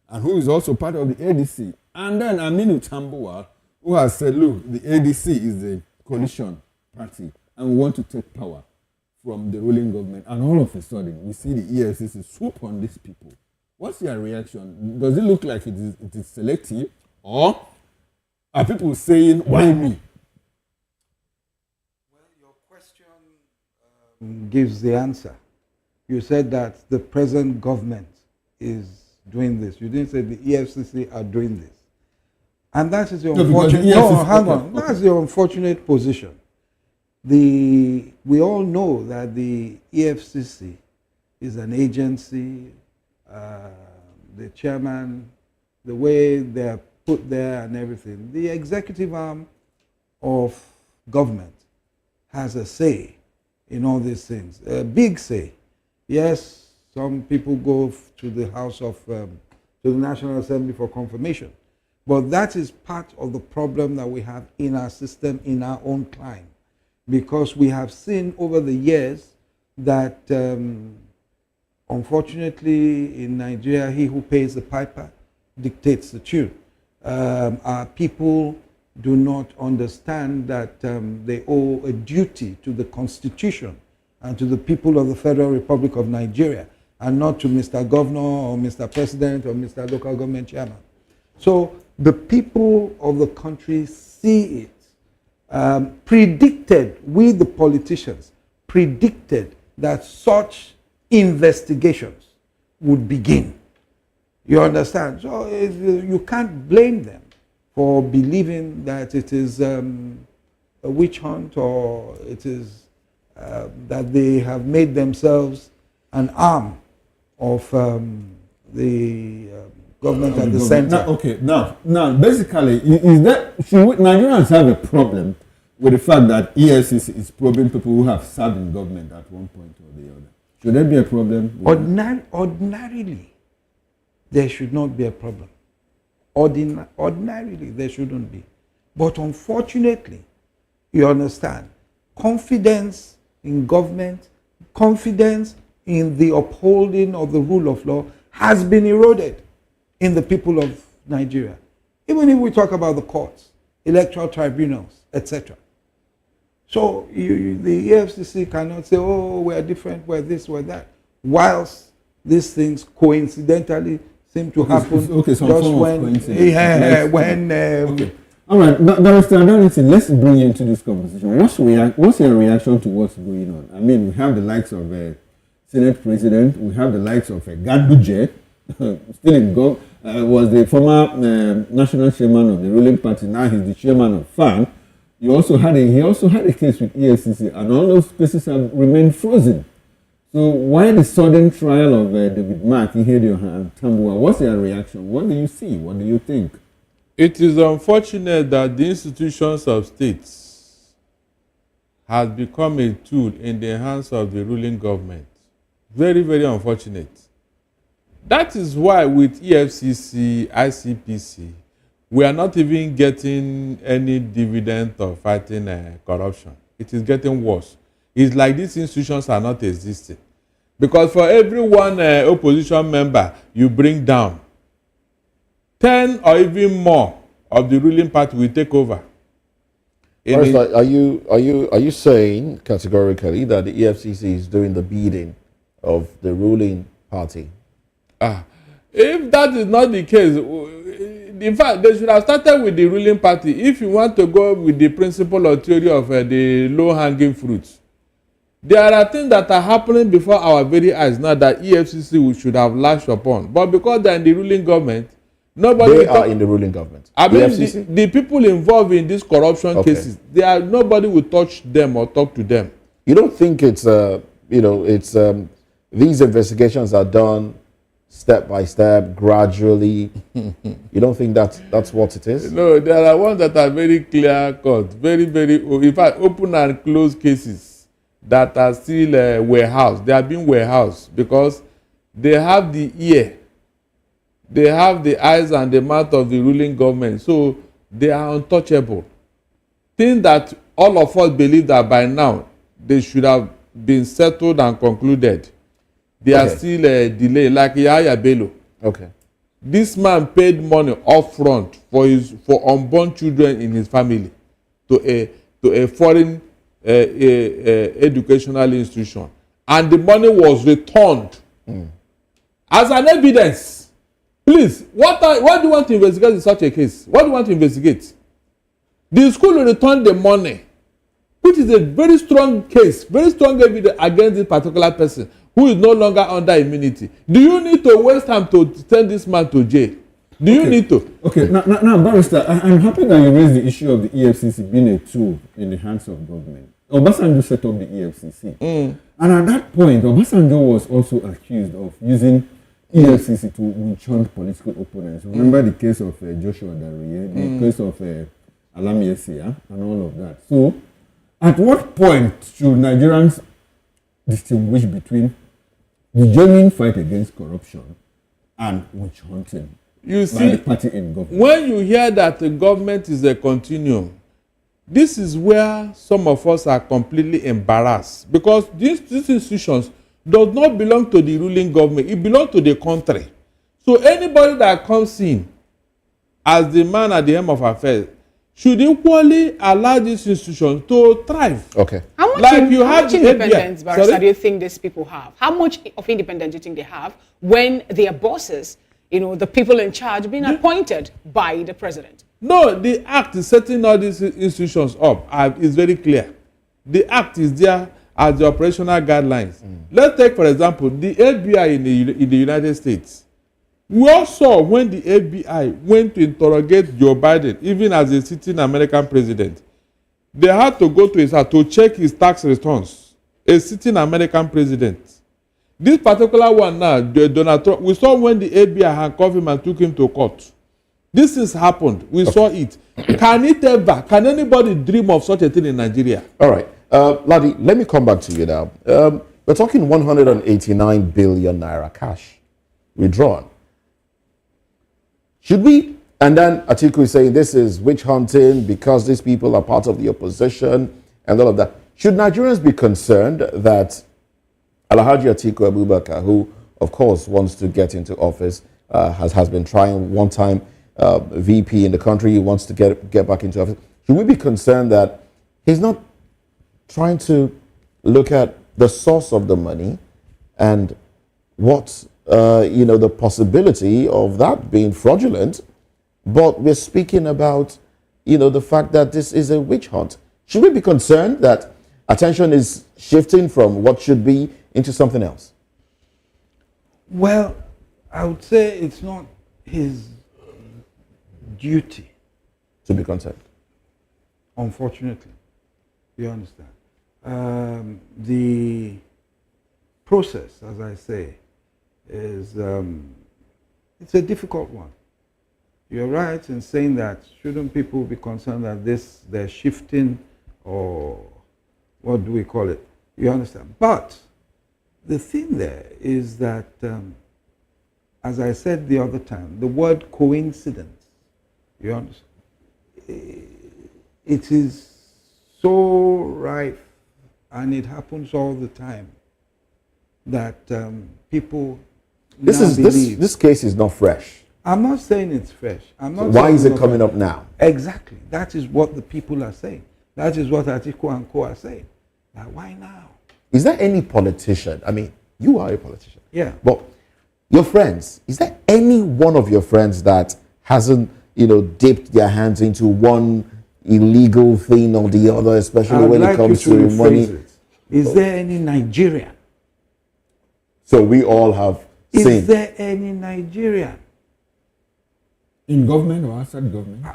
and who is also part of the ADC. And then Aminu Tambuwal, who has said, look, the ADC is a coalition party, and we want to take power from the ruling government. And all of a sudden, we see the EFCC swoop on these people. What's your reaction? Does it look like it is selective? Or are people saying, why me? Well, your question gives the answer. You said that the present government is doing this. You didn't say the EFCC are doing this. And that is your unfortunate... No, hang on. That's your unfortunate position. We all know that the EFCC is an agency, the chairman, the way they're put there and everything. The executive arm of government has a say in all these things, a big say. Yes, some people go to the House of, to the National Assembly for confirmation. But that is part of the problem that we have in our system, in our own climb. Because we have seen over the years that, unfortunately, in Nigeria, he who pays the piper dictates the tune. Our people do not understand that they owe a duty to the Constitution and to the people of the Federal Republic of Nigeria, and not to Mr. Governor or Mr. President or Mr. Local Government Chairman. So the people of the country see it, predicted, we the politicians, predicted that such investigations would begin. You understand? So you can't blame them for believing that it is a witch hunt, or it is that they have made themselves an arm of the government at the center. Now, basically, is that should Nigerians have a problem with the fact that EFCC is probing people who have served in government at one point or the other? Should there be a problem? Ordinarily, there should not be a problem. Ordinarily, there shouldn't be. But unfortunately, you understand, confidence in government, confidence in the upholding of the rule of law has been eroded in the people of Nigeria. Even if we talk about the courts, electoral tribunals, etc. So the EFCC cannot say, oh, we're different, we're this, we're that, whilst these things coincidentally seem to happen just when... Okay. All right, let's bring you into this conversation. What's your reaction to what's going on? I mean, we have the likes of Senate President, we have the likes of Ganduje, still in go, was the former national chairman of the ruling party. Now he's the chairman of FAN. He also had a case with EFCC, and all those cases have remained frozen. So why the sudden trial of David Mark, Ihedioha, and Tambuwal? What's your reaction? What do you see? What do you think? It is unfortunate that the institutions of states has become a tool in the hands of the ruling government. Very, very unfortunate. That is why with EFCC, ICPC, we are not even getting any dividend of fighting corruption. It is getting worse. It's like these institutions are not existing. Because for every one opposition member you bring down, 10 or even more of the ruling party will take over. Are you saying categorically that the EFCC is doing the bidding of the ruling party? If that is not the case, in fact, they should have started with the ruling party. If you want to go with the principle or theory of the low-hanging fruits, there are things that are happening before our very eyes now that EFCC should have latched upon. But because they're in the ruling government, They are in the ruling government. I mean, the people involved in these corruption cases, nobody will touch them or talk to them. You don't think it's these investigations are done step by step, gradually? You don't think that's what it is? No, there are ones that are very clear cut, very, in fact, open and closed cases that are still warehoused. They are being warehoused because they have the ear, they have the eyes and the mouth of the ruling government, so they are untouchable. Things that all of us believe that by now they should have been settled and concluded. They are still delayed, like Yahya Bello. Okay. This man paid money upfront for unborn children in his family to a foreign educational institution, and the money was returned as an evidence. Please, what do you want to investigate in such a case? What do you want to investigate? The school will return the money, which is a very strong case, very strong evidence against this particular person who is no longer under immunity. Do you need to waste time to send this man to jail? Do you need to? Okay, now, Barrister, I'm happy that you raised the issue of the EFCC being a tool in the hands of government. Obasanjo set up the EFCC. And at that point, Obasanjo was also accused of using EFCC to enchant political opponents. Remember the case of Joshua Daruye, the case of Alami Esia, and all of that. So, at what point should Nigerians distinguish between the genuine fight against corruption and witch hunting by the party in government? When you hear that the government is a continuum, this is where some of us are completely embarrassed, because these institutions does not belong to the ruling government, it belongs to the country. So anybody that comes in as the man at the helm of affairs should equally allow these institutions to thrive. Okay. How much, how much independence, Barrister, do you think these people have? How much of independence do you think they have when their bosses, the people in charge, being appointed by the president? No, the act is setting all these institutions up. It's very clear. The act is there as the operational guidelines. Let's take, for example, the FBI in the United States. We all saw when the FBI went to interrogate Joe Biden, even as a sitting American president, they had to go to his house to check his tax returns. A sitting American president. This particular one now, Donald Trump, we saw when the FBI handcuffed him and took him to court. This has happened. We saw it. Can anybody dream of such a thing in Nigeria? All right. Ladi, let me come back to you now. We're talking 189 billion naira cash withdrawn. Should we, and then Atiku is saying this is witch hunting because these people are part of the opposition and all of that. Should Nigerians be concerned that Alhaji Atiku Abubakar, who of course wants to get into office, has been trying one time VP in the country, he wants to get back into office. Should we be concerned that he's not trying to look at the source of the money and what the possibility of that being fraudulent, but we're speaking about, the fact that this is a witch hunt. Should we be concerned that attention is shifting from what should be into something else? Well, I would say it's not his duty to be concerned. Unfortunately, you understand. The process, as I say, is it's a difficult one. You're right in saying that shouldn't people be concerned that they're shifting, or what do we call it? You understand? But the thing there is that, as I said the other time, the word coincidence, you understand? It is so rife, and it happens all the time, that people This case is not fresh. I'm not saying it's fresh. Why is it coming up now? Exactly. That is what the people are saying. That is what Atiku and Co are saying. Now, why now? Is there any politician? I mean, you are a politician. Yeah. But your friends, is there any one of your friends that hasn't, dipped their hands into one illegal thing or the other, especially when it comes to money? Is there any Nigerian? So we all have seen. Is there any Nigerian In government or outside government?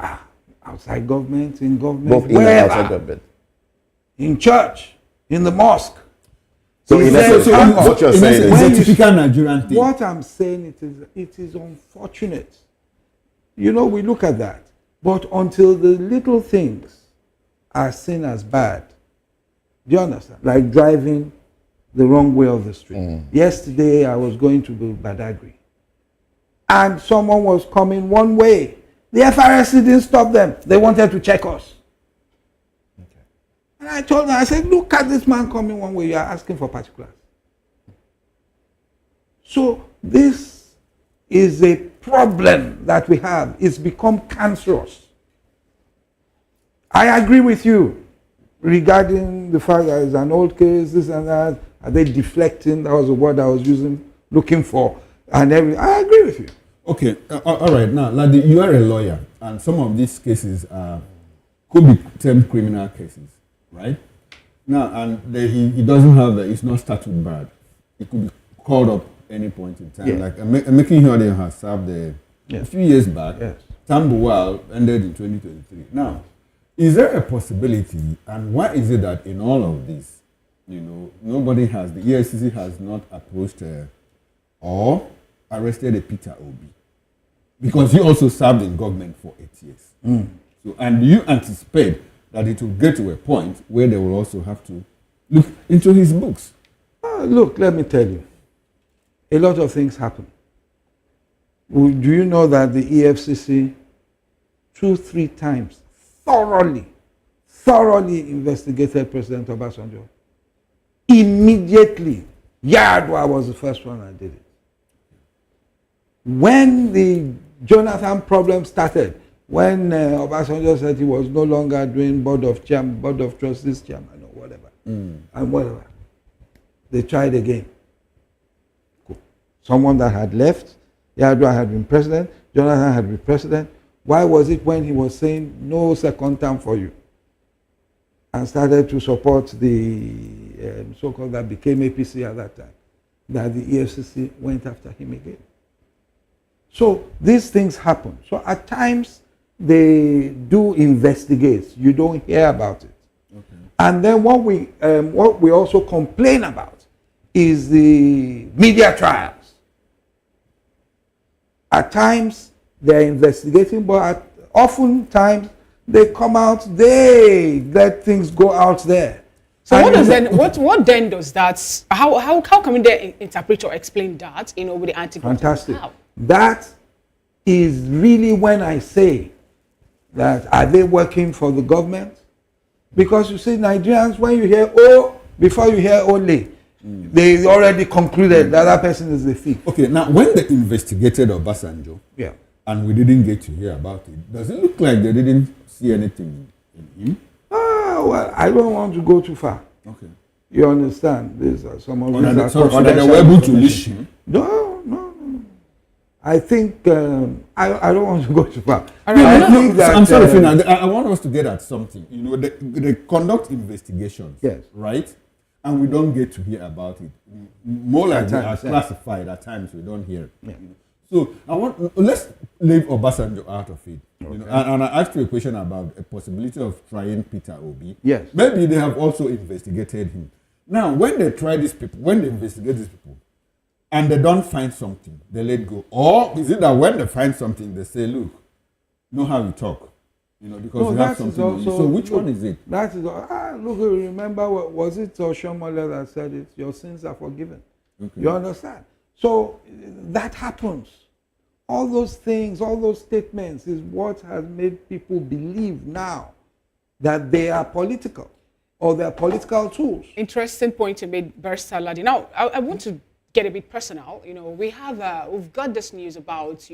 Outside government, in government, Both in and wherever. outside government. In church, in the mosque. So He in said, essence, hang on. what you're In saying essence, is, it's a you- typical Nigerian thing. What I'm saying, it is unfortunate. You know, we look at that. But until the little things are seen as bad, do you understand? Like driving the wrong way of the street. Yesterday, I was going to Badagry. And someone was coming one way. The FRSC didn't stop them. They wanted to check us. And I told them, I said, look at this man coming one way. You are asking for particulars. So this is a problem that we have. It's become cancerous. I agree with you regarding the fact that it's an old case, this and that. Are they deflecting? That was the word I was looking for. And everything. I agree with you. Okay, all right. Now, Ladi, you are a lawyer, and some of these cases could be termed criminal cases, right? Now, and he doesn't have it's not statute barred. It could be called up any point in time. Yeah. Like Making Ihedioha has served a few years back. Yes. Tambuwal ended in 2023. Now, is there a possibility, and why is it that in all of this, nobody has, the EFCC has not approached or arrested a Peter Obi? Because he also served in government for 8 years. So, and do you anticipate that it will get to a point where they will also have to look into his books? Look, let me tell you. A lot of things happen. Do you know that the EFCC 2-3 times thoroughly investigated President Obasanjo? Immediately. Ihedioha was the first one that did it. When the Jonathan problem started, when Obasanjo said he was no longer doing board of trustees chairman or whatever, and whatever, they tried again. Cool. Someone that had left, Ihedioha had been president, Jonathan had been president. Why was it when he was saying no second term for you, and started to support the so-called that became APC at that time, that the EFCC went after him again? So these things happen. So at times they do investigate. You don't hear about it. Okay. And then what we also complain about is the media trials. At times they're investigating, but oftentimes they come out, they let things go out there. So what then does that, how can we then interpret or explain that, with the anti-corruption? Fantastic. That is really when I say that are they working for the government? Because you see, Nigerians, when you hear O, before you hear only, they already concluded that that person is a thief. Okay, now when they investigated Obasanjo, and we didn't get to hear about it, does it look like they didn't see anything in him? Well, I don't want to go too far. Okay. You understand? These are some of these are so they were able to reach him? No. I think I don't want to go too far. I'm sorry, Fina. I want us to get at something. They conduct investigations, yes, right? And we don't get to hear about it. More like they are times, classified. At times we don't hear. Yeah. So let's leave Obasanjo out of it. Okay. And I asked you a question about a possibility of trying Peter Obi. Yes. Maybe they have also investigated him. Now, when they try these people, when they investigate these people, and they don't find something, they let go. Or is it that when they find something, they say, look, know how you talk, because you have something. Also, so which one is it? That is, look, remember, was it Oshomole that said it? Your sins are forgiven. Okay. You understand? So that happens. All those things, all those statements is what has made people believe now that they are political or they are political tools. Interesting point you made, Barrister Ladi. Now, I want to get a bit personal. We've got this news about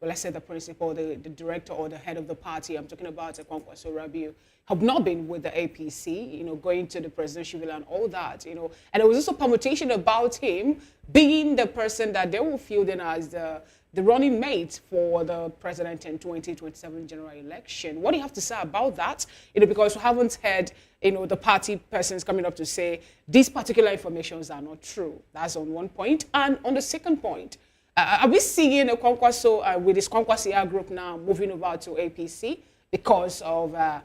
let's say the principal, the director or the head of the party. I'm talking about Kwankwaso Rabiu, have not been with the APC, going to the presidential villa and all that, And there was also permutation about him being the person that they will feel then as the running mate for the president in 2027 general election. What do you have to say about that? Because we haven't heard, the party persons coming up to say these particular informations are not true. That's on one point. And on the second point, Are we seeing a Kwankwaso with this Kwankwasia group now moving over to APC because of the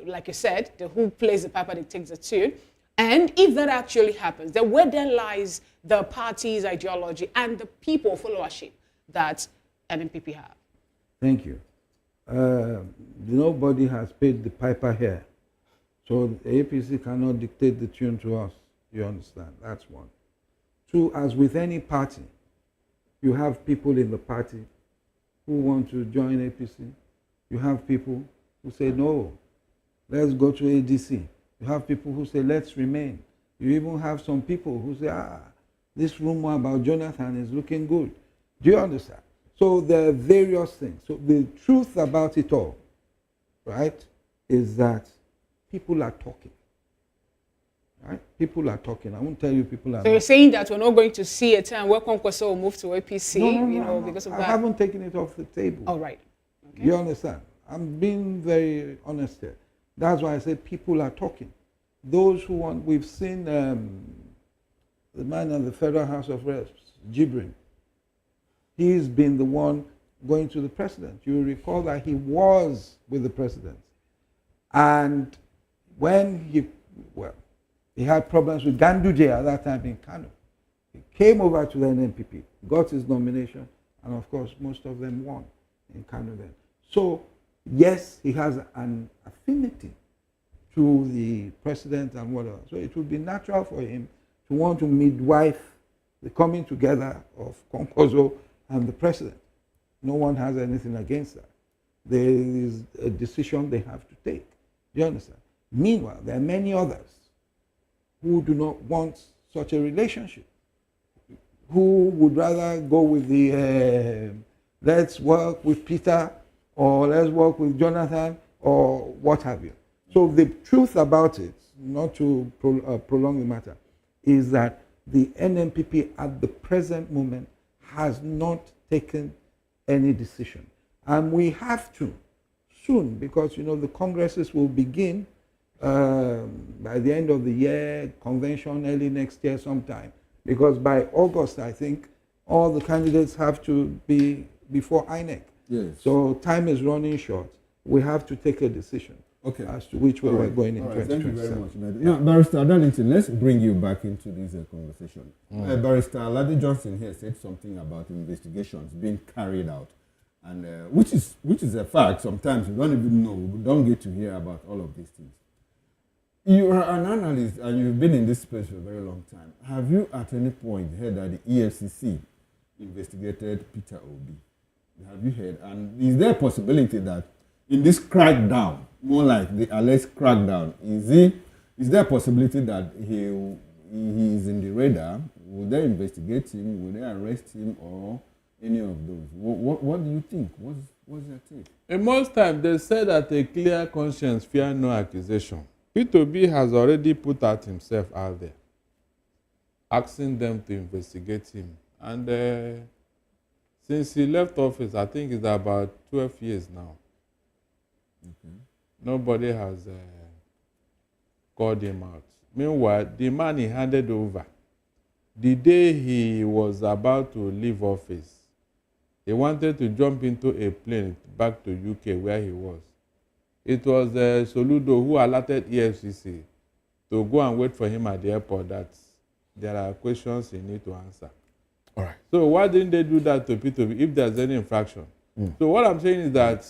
like you said, the who plays the piper dictates the tune? And if that actually happens, then where then lies the party's ideology and the people followership that NNPP have? Thank you. Nobody has paid the piper here. So the APC cannot dictate the tune to us. You understand? That's one. Two, as with any party, you have people in the party who want to join APC. You have people who say, no, let's go to ADC. You have people who say, let's remain. You even have some people who say, this rumor about Jonathan is looking good. Do you understand? So there are various things. So the truth about it all, right, is that people are talking. Right? People are talking. I won't tell you people are. So you're saying that we're not going to see a time where Kwankwaso will move to APC, no, because of that? I haven't taken it off the table. All right. Okay. You understand? I'm being very honest here. That's why I said people are talking. Those who want, we've seen the man at the Federal House of Reps, Jibrin. He's been the one going to the president. You recall that he was with the president. And when he had problems with Ganduje at that time in Kano. He came over to the NNPP, got his nomination, and of course, most of them won in Kano then. So, yes, he has an affinity to the president and whatever. So it would be natural for him to want to midwife the coming together of Kwankwaso and the president. No one has anything against that. There is a decision they have to take. Do you understand? Meanwhile, there are many others who do not want such a relationship, who would rather go with the let's work with Peter or let's work with Jonathan or what have you. So the truth about it, not to prolong the matter, is that the NNPP at the present moment has not taken any decision. And we have to soon, because the congresses will begin by the end of the year, convention early next year sometime. Because by August, I think, all the candidates have to be before INEC. Yes. So time is running short. We have to take a decision as to which way we're going in 2027. Thank you very much. Now, Barrister Darlington, let's bring you back into this conversation. Barrister Alade Johnson here said something about investigations being carried out, and which is a fact. Sometimes we don't even know, we don't get to hear about all of these things. You are an analyst and you've been in this space for a very long time. Have you at any point heard that the EFCC investigated Peter Obi? Have you heard? And is there a possibility that in this crackdown, more like the alleged crackdown, is there a possibility that he is in the radar? Will they investigate him? Will they arrest him or any of those? What do you think? What's your take? In most times, they say that a clear conscience fear no accusation. Peter Obi has already put out himself out there, asking them to investigate him. And since he left office, I think it's about 12 years now. Okay. Nobody has called him out. Meanwhile, the man he handed over, the day he was about to leave office, he wanted to jump into a plane back to UK where he was. It was Soludo who alerted EFCC to go and wait for him at the airport, that there are questions he needs to answer. All right. So why didn't they do that to Peter if there's any infraction? So what I'm saying is that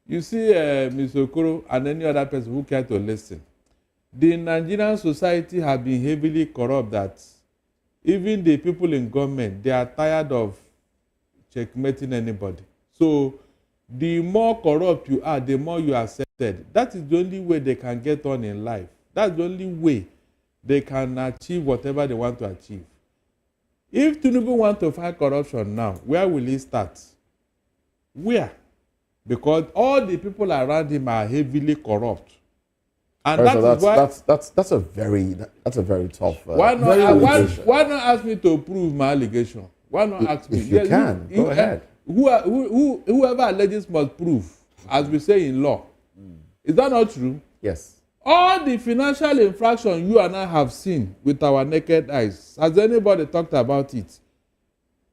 you see Mr. Okoro and any other person who care to listen. The Nigerian society have been heavily corrupt, that even the people in government, they are tired of checkmating anybody. So the more corrupt you are, the more you are accepted. That is the only way they can get on in life. That's the only way they can achieve whatever they want to achieve. If Tinubu wants to fight corruption now, where will he start? Where? Because all the people around him are heavily corrupt. And that's a very tough. Why not ask me to prove my allegation? Why not ask me? If you can, go ahead. Whoever alleges must prove, as we say in law. Is that not true? Yes. All the financial infraction you and I have seen with our naked eyes, has anybody talked about it?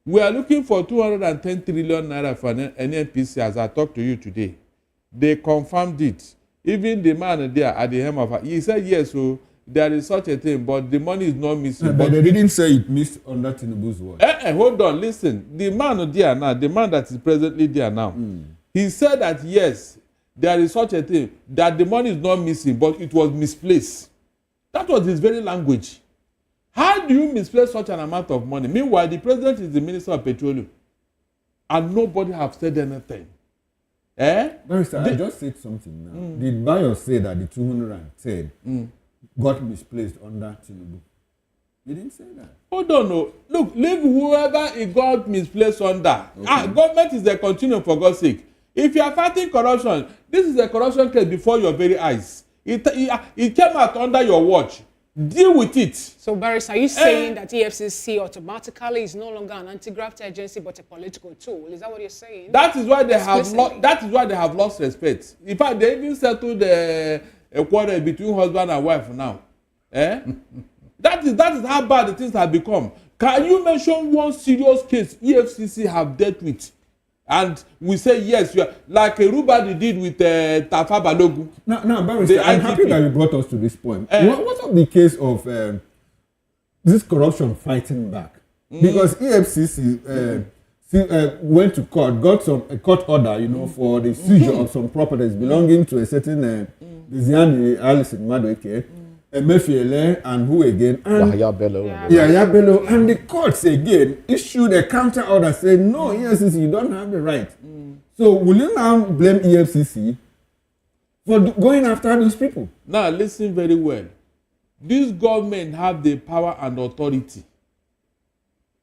We are looking for 210 trillion naira for an NNPC as I talk to you today. They confirmed it. Even the man there at the helm of it, he said yes, so there is such a thing, but the money is not missing. But they didn't say it missed under Tinubu's watch. Hold on, listen. The man there now, the man that is presently there now, he said that yes, there is such a thing, that the money is not missing, but it was misplaced. That was his very language. How do you misplace such an amount of money? Meanwhile, the president is the minister of petroleum, and nobody have said anything. Barrister, I just said something now. Did Bayo say that the 210 got misplaced under Tinubu? He didn't say that. Hold on, no. Look, leave whoever it got misplaced under. Okay. Government is a continuum, for God's sake. If you are fighting corruption, this is a corruption case before your very eyes. It came out under your watch. Deal with it. So, Barrister, are you saying that EFCC automatically is no longer an anti-graft agency but a political tool? Is that what you're saying? That is why they have lost respect. In fact, they even settled a quarrel between husband and wife now. That is how bad the things have become. Can you mention one serious case EFCC have dealt with? And we say yes, you are like Erubadi did with Tafa Balogun. Now, Barrister, I'm happy that you brought us to this point. What's of the case of this corruption fighting back? Because EFCC went to court, got a court order, for the seizure of some properties belonging to a certain Biziani Alison Madoike, Emefiele, and who again? Yahya Bello. Yahya Bello. And the courts again issued a counter order saying, no, EFCC, you don't have the right. So will you now blame EFCC for going after those people? Now, listen very well. This government have the power and authority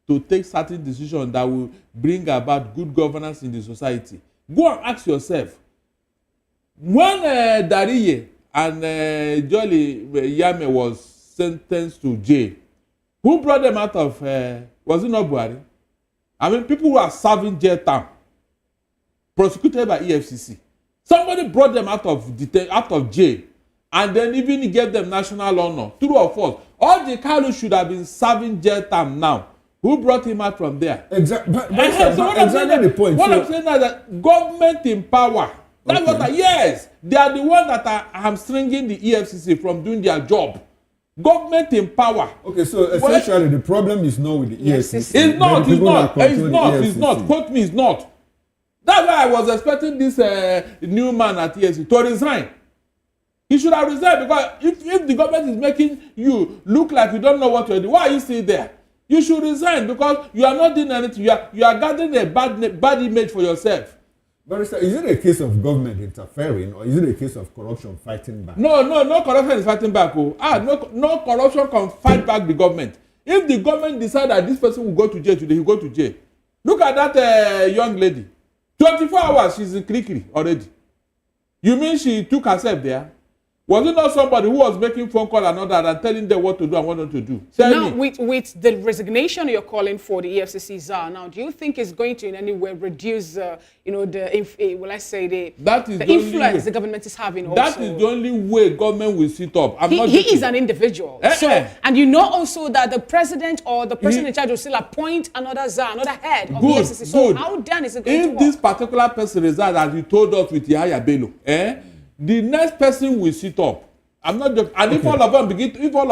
to take certain decisions that will bring about good governance in the society. Go and ask yourself, when Dariye and Jolly Yame was sentenced to jail, who brought them out of, was it not Buhari? I mean, people who are serving jail time, prosecuted by EFCC. Somebody brought them out of jail, and then even gave them national honor. True or false? All the Kalu should have been serving jail time now. Who brought him out from there? Exactly. The point. What I'm saying is that government in power. That's what yes, they are the ones that are hamstringing the EFCC from doing their job. Government in power. Okay, so essentially the problem is not with the EFCC. It's not. Quote me, it's not. That's why I was expecting this new man at EFCC to resign. He should have resigned, because if the government is making you look like you don't know what you're doing, why are you still there? You should resign, because you are not doing anything. You are gathering a bad image for yourself. Barrister, is it a case of government interfering, or is it a case of corruption fighting back? No corruption is fighting back. No corruption can fight back the government. If the government decide that this person will go to jail today, he will go to jail. Look at that young lady. 24 hours, she's in Krikri already. You mean she took herself there? Was it not somebody who was making phone call and all that and telling them what to do and what not to do? Now, with the resignation you're calling for the EFCC czar, now, do you think it's going to in any way reduce, the influence the government is having also? That is the only way government will sit up. He is an individual. And also that the president or the person in charge will still appoint another czar, another head of the EFCC. So how then is it going to work? If this particular person resigns, as you told us with Yahya Bello, the next person will sit up. I'm not joking. And if all of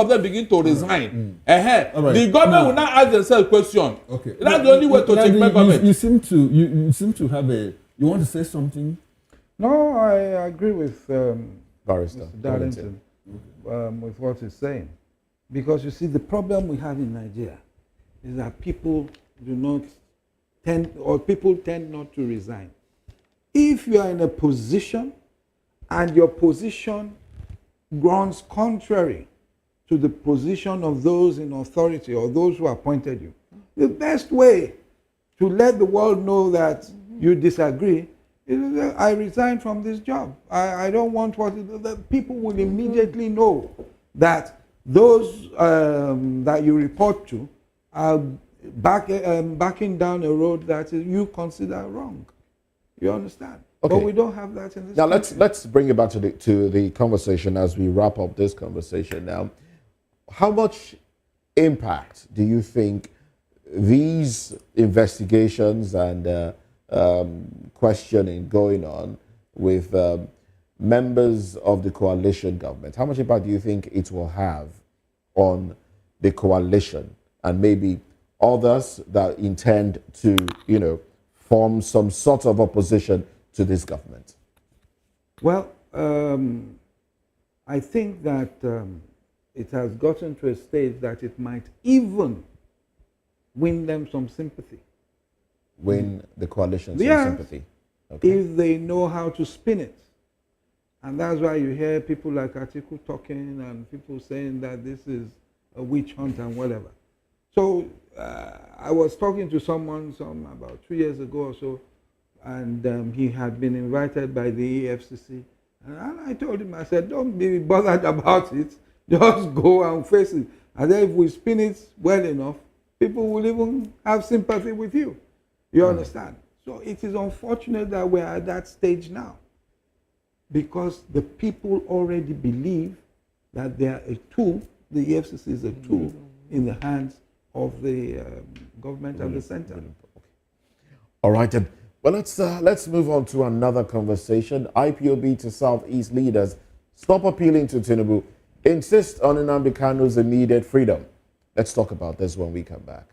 them begin to resign, the government will now ask themselves question. Okay. That's the only way to check government. You seem to have you want to say something? No, I agree with Barrister Mr. Darlington with what he's saying. Because you see, the problem we have in Nigeria is that people tend not to resign. If you are in a position and your position runs contrary to the position of those in authority or those who appointed you, the best way to let the world know that you disagree is I resign from this job. I don't want the people will immediately know that those that you report to are backing down a road that you consider wrong. You understand? Okay. But we don't have that in this now country. Let's bring it back to the conversation as we wrap up this conversation now. How much impact do you think these investigations and questioning going on with members of the coalition government, how much impact do you think it will have on the coalition and maybe others that intend to, form some sort of opposition to this government? Well, I think that it has gotten to a stage that it might even win them some sympathy. Win the coalition some Yes, sympathy? Okay. if they know how to spin it. And that's why you hear people like Atiku talking and people saying that this is a witch hunt and whatever. So I was talking to someone about 2 years ago or so, and he had been invited by the Efcc'S. And I told him, I said, don't be bothered about it. Just go and face it. And then if we spin it well enough, people will even have sympathy with you. You understand? So it is unfortunate that we're at that stage now, because the people already believe that they are a tool, the Efcc's is a tool in the hands of the government at the center. All right, then. Well, let's move on to another conversation. IPOB to Southeast leaders stop appealing to Tinubu, insist on Nnamdi Kanu's immediate freedom. Let's talk about this when we come back.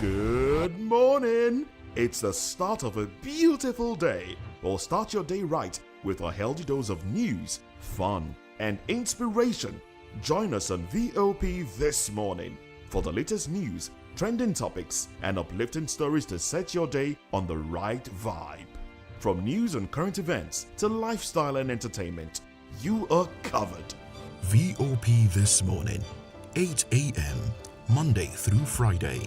Good morning. It's the start of a beautiful day. Well, start your day right with a healthy dose of news, fun, and inspiration. Join us on VOP this morning for the latest news, trending topics, and uplifting stories to set your day on the right vibe. From news and current events to lifestyle and entertainment, you are covered. VOP this morning, 8 a.m., Monday through Friday.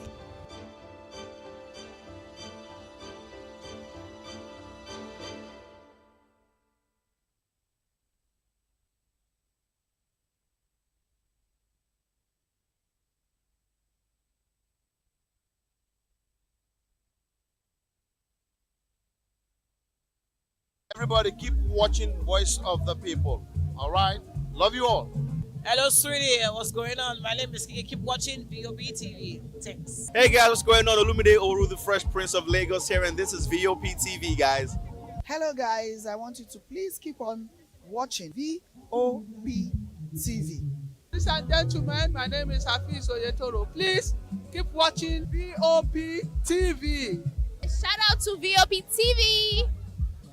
Everybody keep watching Voice of the People. All right? Love you all. Hello, sweetie. What's going on? My name is Kiki. Keep watching VOP TV. Thanks. Hey guys, what's going on? Olumide Oru, the Fresh Prince of Lagos here, and this is VOP TV, guys. Hello, guys. I want you to please keep on watching VOP TV. Ladies and gentlemen, my name is Hafiz Oyetoro. Please keep watching VOP TV. Shout out to VOP TV.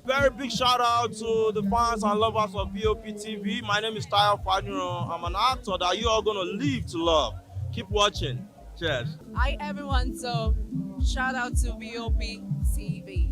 Very big shout out to the fans and lovers of VOP TV. My name is Tayo Faduro. I'm an actor that you are going to live to love. Keep watching. Cheers. Hi everyone, so shout out to VOP TV.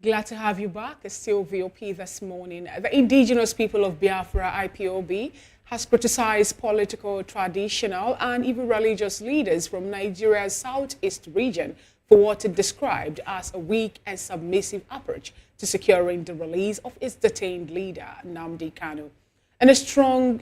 Glad to have you back. It's still VOP this morning. The indigenous people of Biafra, IPOB, has criticized political, traditional, and even religious leaders from Nigeria's southeast region for what it described as a weak and submissive approach to securing the release of its detained leader, Nnamdi Kanu. In a strong,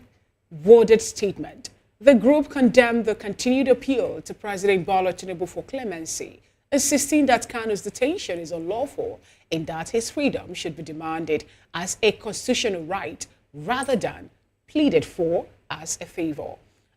worded statement, the group condemned the continued appeal to President Bola Tinubu for clemency, insisting that Kanu's detention is unlawful and that his freedom should be demanded as a constitutional right rather than pleaded for as a favor.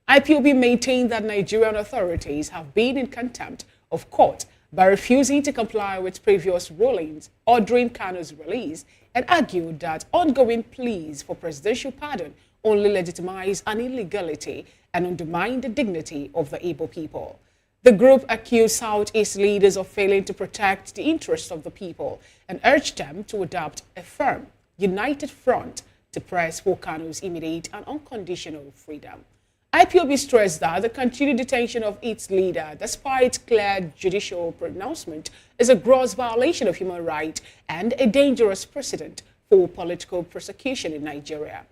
IPOB maintained that Nigerian authorities have been in contempt of court by refusing to comply with previous rulings ordering Kanu's release, and argued that ongoing pleas for presidential pardon only legitimize an illegality and undermine the dignity of the Igbo people. The group accused Southeast leaders of failing to protect the interests of the people and urged them to adopt a firm, united front to press for Kanu's immediate and unconditional freedom. IPOB stressed that the continued detention of its leader, despite clear judicial pronouncement, is a gross violation of human rights and a dangerous precedent for political persecution in Nigeria.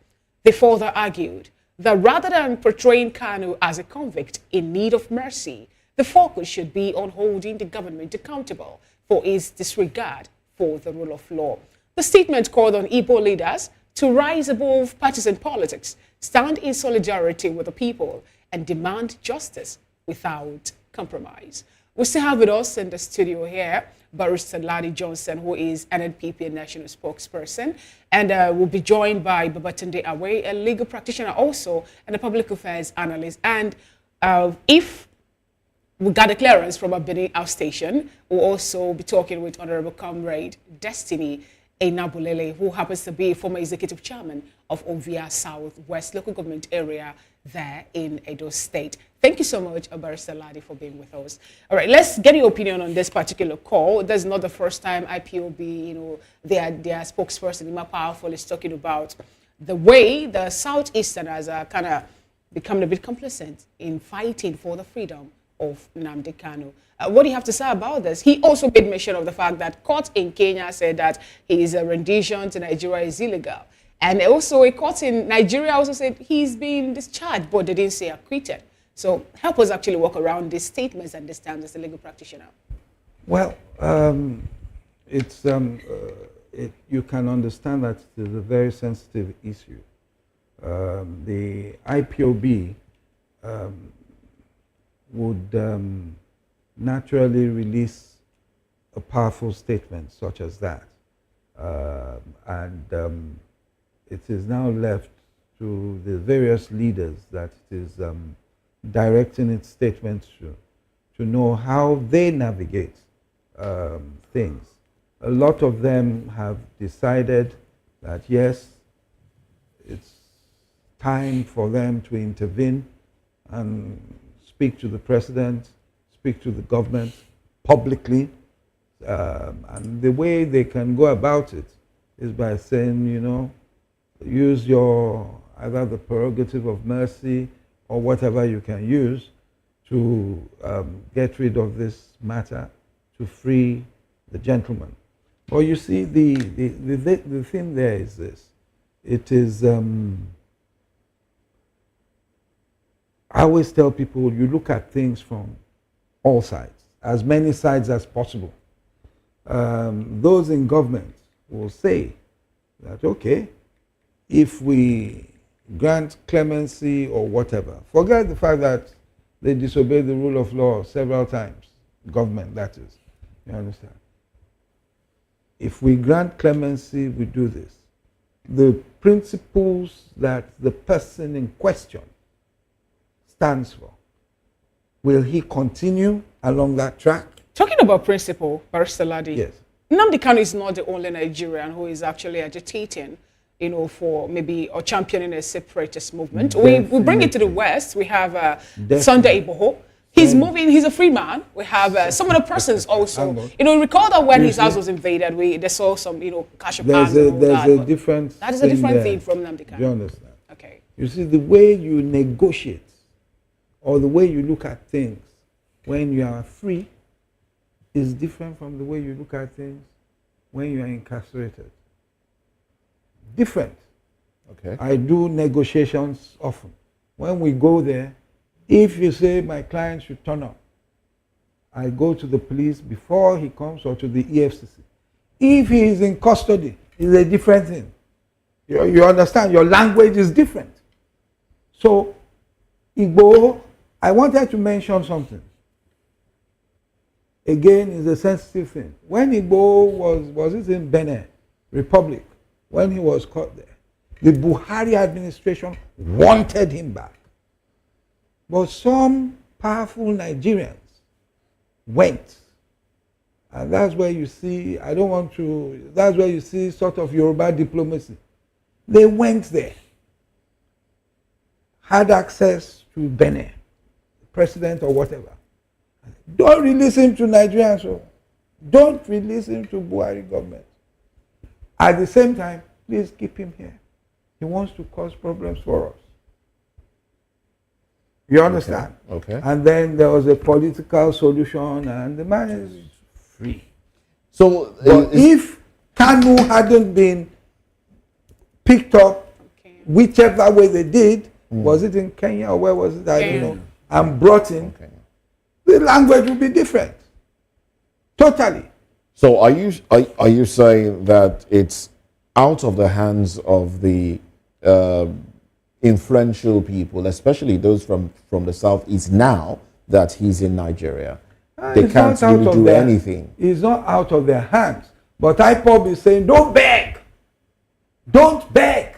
They further argued that rather than portraying Kanu as a convict in need of mercy, the focus should be on holding the government accountable for its disregard for the rule of law. The statement called on Igbo leaders to rise above partisan politics, stand in solidarity with the people, and demand justice without compromise. We still have with us in the studio here Barrister Ladi Johnson, who is NNPP national spokesperson, and will be joined by Babatunde Awe, a legal practitioner also, and a public affairs analyst. And if we got a clearance from our station, we'll also be talking with Honorable Comrade Destiny Enabulele, who happens to be former executive chairman of Ovia Southwest local government area there in Edo State. Thank you so much, Barrister Ladi, for being with us. All right, let's get your opinion on this particular call. This is not the first time IPOB, their spokesperson, Ima Powerful, is talking about the way the Southeasterners are kind of becoming a bit complacent in fighting for the freedom of Nnamdi Kanu. What do you have to say about this? He also made mention of the fact that court in Kenya said that his rendition to Nigeria is illegal. And also a court in Nigeria also said he's been discharged, but they didn't say acquitted. So help us actually walk around these statements and this time as a legal practitioner. Well, you can understand that it is a very sensitive issue. The IPOB would naturally release a powerful statement such as that. It is now left to the various leaders that it is directing its statements to know how they navigate things. A lot of them have decided that yes, it's time for them to intervene and speak to the president, speak to the government publicly, and the way they can go about it is by saying, use either the prerogative of mercy or whatever you can use to get rid of this matter, to free the gentleman. Well, you see, the thing there is this. It is, I always tell people, you look at things from all sides, as many sides as possible. Those in government will say that, okay, if we grant clemency or whatever, forget the fact that they disobeyed the rule of law several times, government that is, you understand? If we grant clemency, we do this. The principles that the person in question stands for, will he continue along that track? Talking about principle, Barrister Ladi, yes. Nnamdi Kanu is not the only Nigerian who is actually agitating, for maybe or championing a separatist movement. We bring it to the West. We have Sunday Igboho. He's moving. He's a free man. We have some other persons also. Recall that when his house was invaded, they saw some, cash There's a different. That is a different thing from Nnamdi Kanu. Do you understand? Okay. You see, the way you negotiate or the way you look at things when you are free is different from the way you look at things when you are incarcerated. Different. Okay. I do negotiations often. When we go there, if you say my client should turn up, I go to the police before he comes or to the Efcc'S. If he is in custody, it's a different thing. You understand? Your language is different. So, Igbo, I wanted to mention something. Again, it's a sensitive thing. When Igbo was it in Benin Republic, when he was caught there, the Buhari administration wanted him back. But some powerful Nigerians went. And that's where you see, that's where you see sort of Yoruba diplomacy. They went there, had access to Benin, president or whatever. Don't release him to Nigerians. So don't release him to Buhari government. At the same time, please keep him here. He wants to cause problems for us. You understand? Okay. And then there was a political solution, and the man is free. So, if Kanu hadn't been picked up, whichever way they did, was it in Kenya or where was it? I don't know. And brought in. the language will be different. Totally. So are you saying that it's out of the hands of the influential people, especially those from the southeast, now that he's in Nigeria? They can't really do anything. It's not out of their hands. But IPOB is saying, don't beg. Don't beg.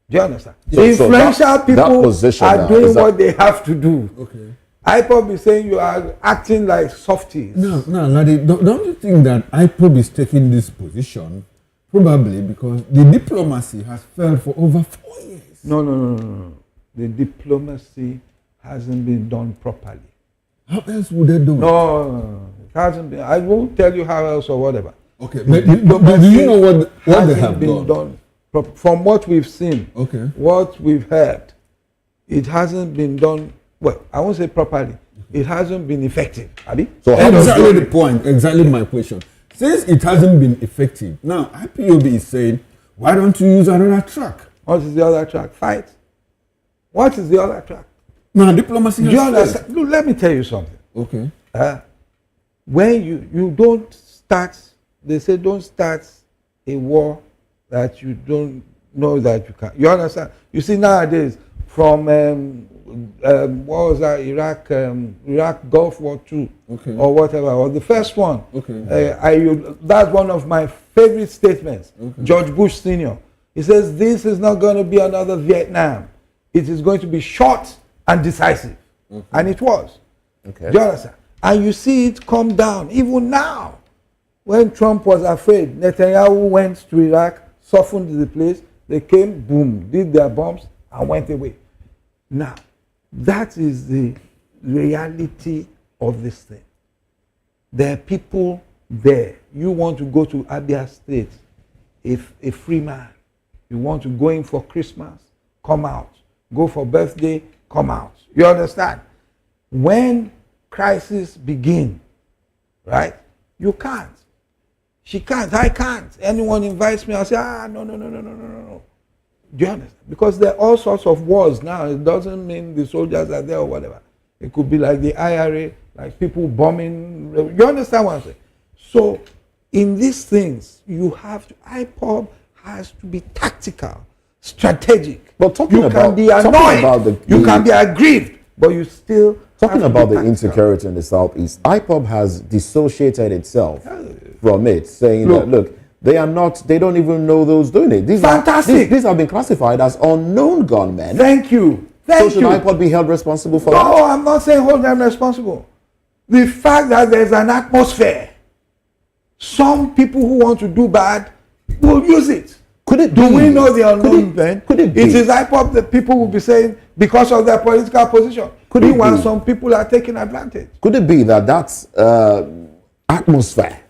Do you understand? So Influential people are doing what they have to do. Okay. IPOB is saying you are acting like softies. No, Ladi, don't you think that IPOB is taking this position probably because the diplomacy has failed for over 4 years? No. The diplomacy hasn't been done properly. How else would they do it? No, it hasn't been. I won't tell you how else or whatever. Okay, but do you know what they have done? From what we've seen, okay, what we've heard, it hasn't been done, well, I won't say properly. It hasn't been effective. Abi? So exactly the point, exactly my question. Since it hasn't been effective, now IPOB is saying, why don't you use another track? What is the other track? Fight. What is the other track? No, diplomacy has failed. Look, let me tell you something. Okay. When you don't start, they say don't start a war that you don't know that you can. You understand? You see nowadays, from what was that, Iraq Gulf War II, okay, or whatever, or the first one. Okay. That's one of my favorite statements. Okay. George Bush Sr. He says this is not going to be another Vietnam. It is going to be short and decisive. Okay. And it was. Okay. Do you understand? And you see it come down even now. When Trump was afraid, Netanyahu went to Iraq, softened the place. They came, boom, did their bombs, and went away. Now, that is the reality of this thing. There are people there. You want to go to Abia State, if a free man. You want to go in for Christmas, come out. Go for birthday, come out. You understand? When crisis begin, right? You can't. She can't. I can't. Anyone invites me, I'll say, no. Do you understand? Because there are all sorts of wars now. It doesn't mean the soldiers are there or whatever. It could be like the IRA, like people bombing. You understand what I'm saying? So, in these things, you have to, IPOB has to be tactical, strategic. But you can be annoyed, you can be aggrieved, but you still talking about the insecurity in the southeast. IPOB has dissociated itself from it, saying that look, they don't even know those doing it. These have been classified as unknown gunmen. Thank you. So should IPOB be held responsible for that? No, I'm not saying hold them responsible. The fact that there's an atmosphere, some people who want to do bad will use it. Could it do be? We know the unknown then? Could it be? It is IPOB that people will be saying because of their political position. Meanwhile, some people are taking advantage. Could it be that atmosphere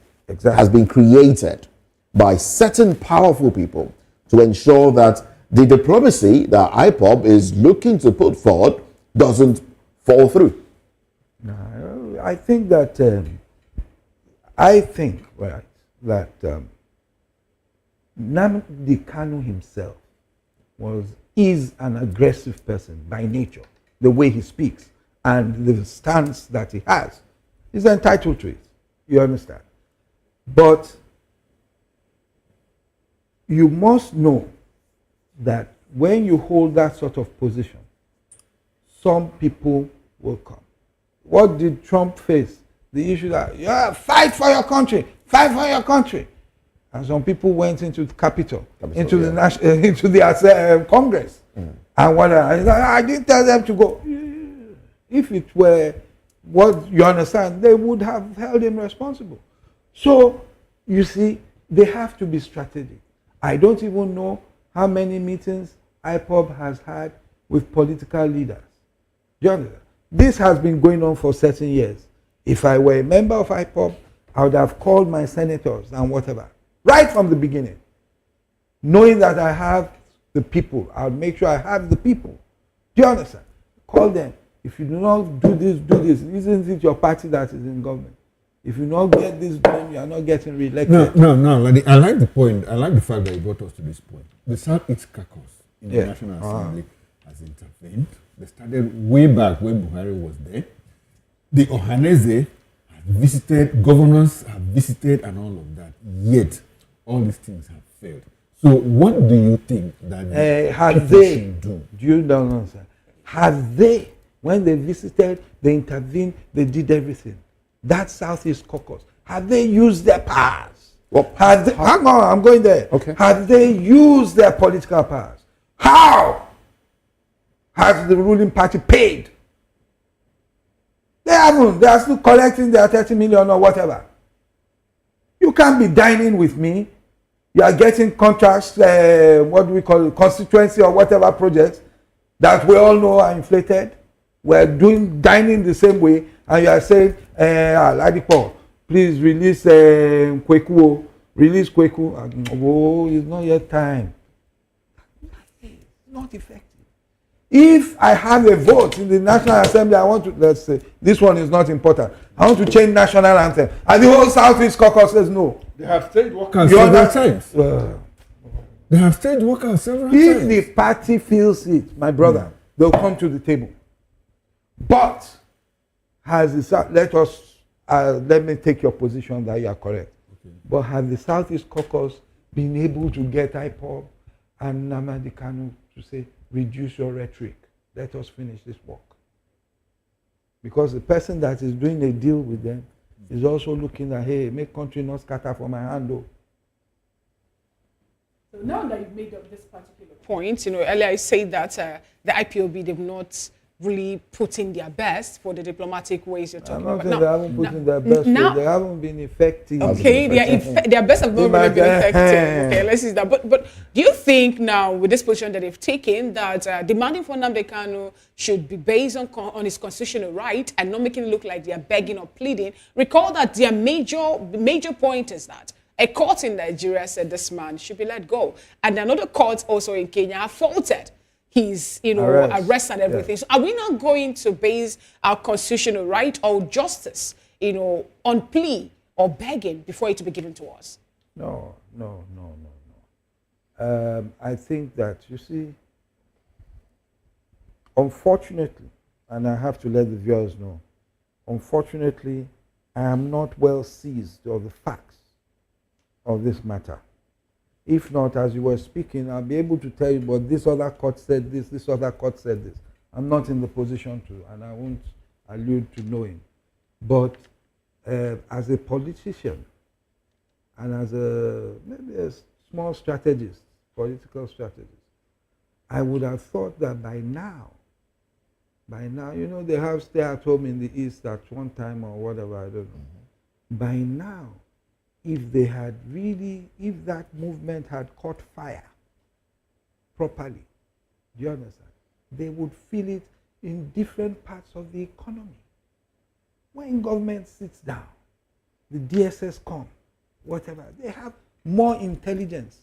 has been created by certain powerful people to ensure that the diplomacy that IPOB is looking to put forward doesn't fall through? No, I think that Nnamdi Kanu himself is an aggressive person by nature, the way he speaks and the stance that he has. He's entitled to it. You understand? But you must know that when you hold that sort of position, some people will come. What did Trump face? The issue that, fight for your country, fight for your country. And some people went into the Capitol, into the Congress, and whatever. I didn't tell them to go. If it were what you understand, they would have held him responsible. So, you see, they have to be strategic. I don't even know how many meetings IPOB has had with political leaders. Do you understand? This has been going on for certain years. If I were a member of IPOB, I would have called my senators and whatever. Right from the beginning. Knowing that I have the people. I'll make sure I have the people. Do you understand? Call them. If you do not do this, do this. Isn't it your party that is in government? If you not get this done, you are not getting re-elected. No. I like the point. I like the fact that you brought us to this point. The Southeast Caucus in the National Assembly has intervened. They started way back when Buhari was there. the Ohaneze have visited, governors have visited, and all of that. Yet, all these things have failed. So, what do you think that people should do? Do you don't answer? Have they, when they visited, they intervened, they did everything? That Southeast Caucus, have they used their powers? Hang on, I'm going there. Okay. Have they used their political powers? How has the ruling party paid? They haven't. They are still collecting their 30 million or whatever. You can't be dining with me. You are getting contracts, what do we call it, constituency or whatever projects that we all know are inflated. We're dining the same way, and you are saying, Ladipo, please release Kweku, release Kweku. Oh, it's not yet time. It's not effective. If I have a vote in the National Assembly, I want to, let's say, this one is not important. I want to change national anthem. And the whole Southeast Caucus says no. They have stayed workers several times. They have stayed workers several times. If the party feels it, my brother, they'll come to the table. But let me take your position that you are correct. Okay. But has the Southeast Caucus been able to get IPOB and Nnamdi Kanu to say, reduce your rhetoric, let us finish this work? Because the person that is doing a deal with them is also looking at, hey, make country not scatter for my hand, though. So now that you've made up this particular point, earlier I said that the IPOB, they've not really put in their best for the diplomatic ways you're talking about. They haven't put in their best. They haven't been effective. Okay, their best have not really been effective. Okay, let's see that. But do you think now, with this position that they've taken, that demanding for Nnamdi Kanu should be based on his constitutional right and not making it look like they are begging or pleading? Recall that their major point is that a court in Nigeria said this man should be let go, and another court also in Kenya have faulted his, arrest and everything. Yes. So are we not going to base our constitutional right or justice, on plea or begging before it to be given to us? No. I think that, you see, unfortunately, and I have to let the viewers know, unfortunately, I am not well seized of the facts of this matter. If not, as you were speaking, I'll be able to tell you, but this other court said this other court said this. I'm not in the position to, and I won't allude to knowing. But as a politician and as maybe a small strategist, political strategist, I would have thought that by now, they have stay at home in the East at one time or whatever, I don't know. By now, if that movement had caught fire properly, do you understand? They would feel it in different parts of the economy. When government sits down, the DSS come, whatever, they have more intelligence.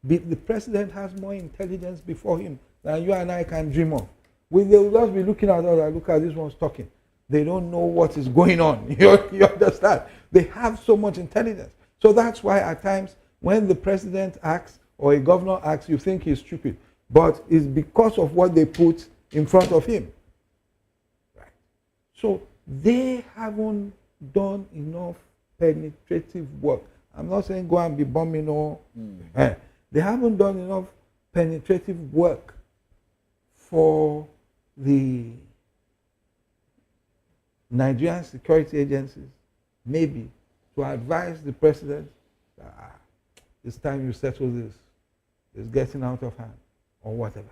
The president has more intelligence before him than you and I can dream of. They will just be looking at us and look at this one's talking. They don't know what is going on. You understand? They have so much intelligence. So that's why at times when the president acts or a governor acts, you think he's stupid. But it's because of what they put in front of him. Right. So they haven't done enough penetrative work. I'm not saying go and be bombing or... They haven't done enough penetrative work for the Nigerian security agencies, maybe, to advise the president that it's time you settle this. It's getting out of hand, or whatever.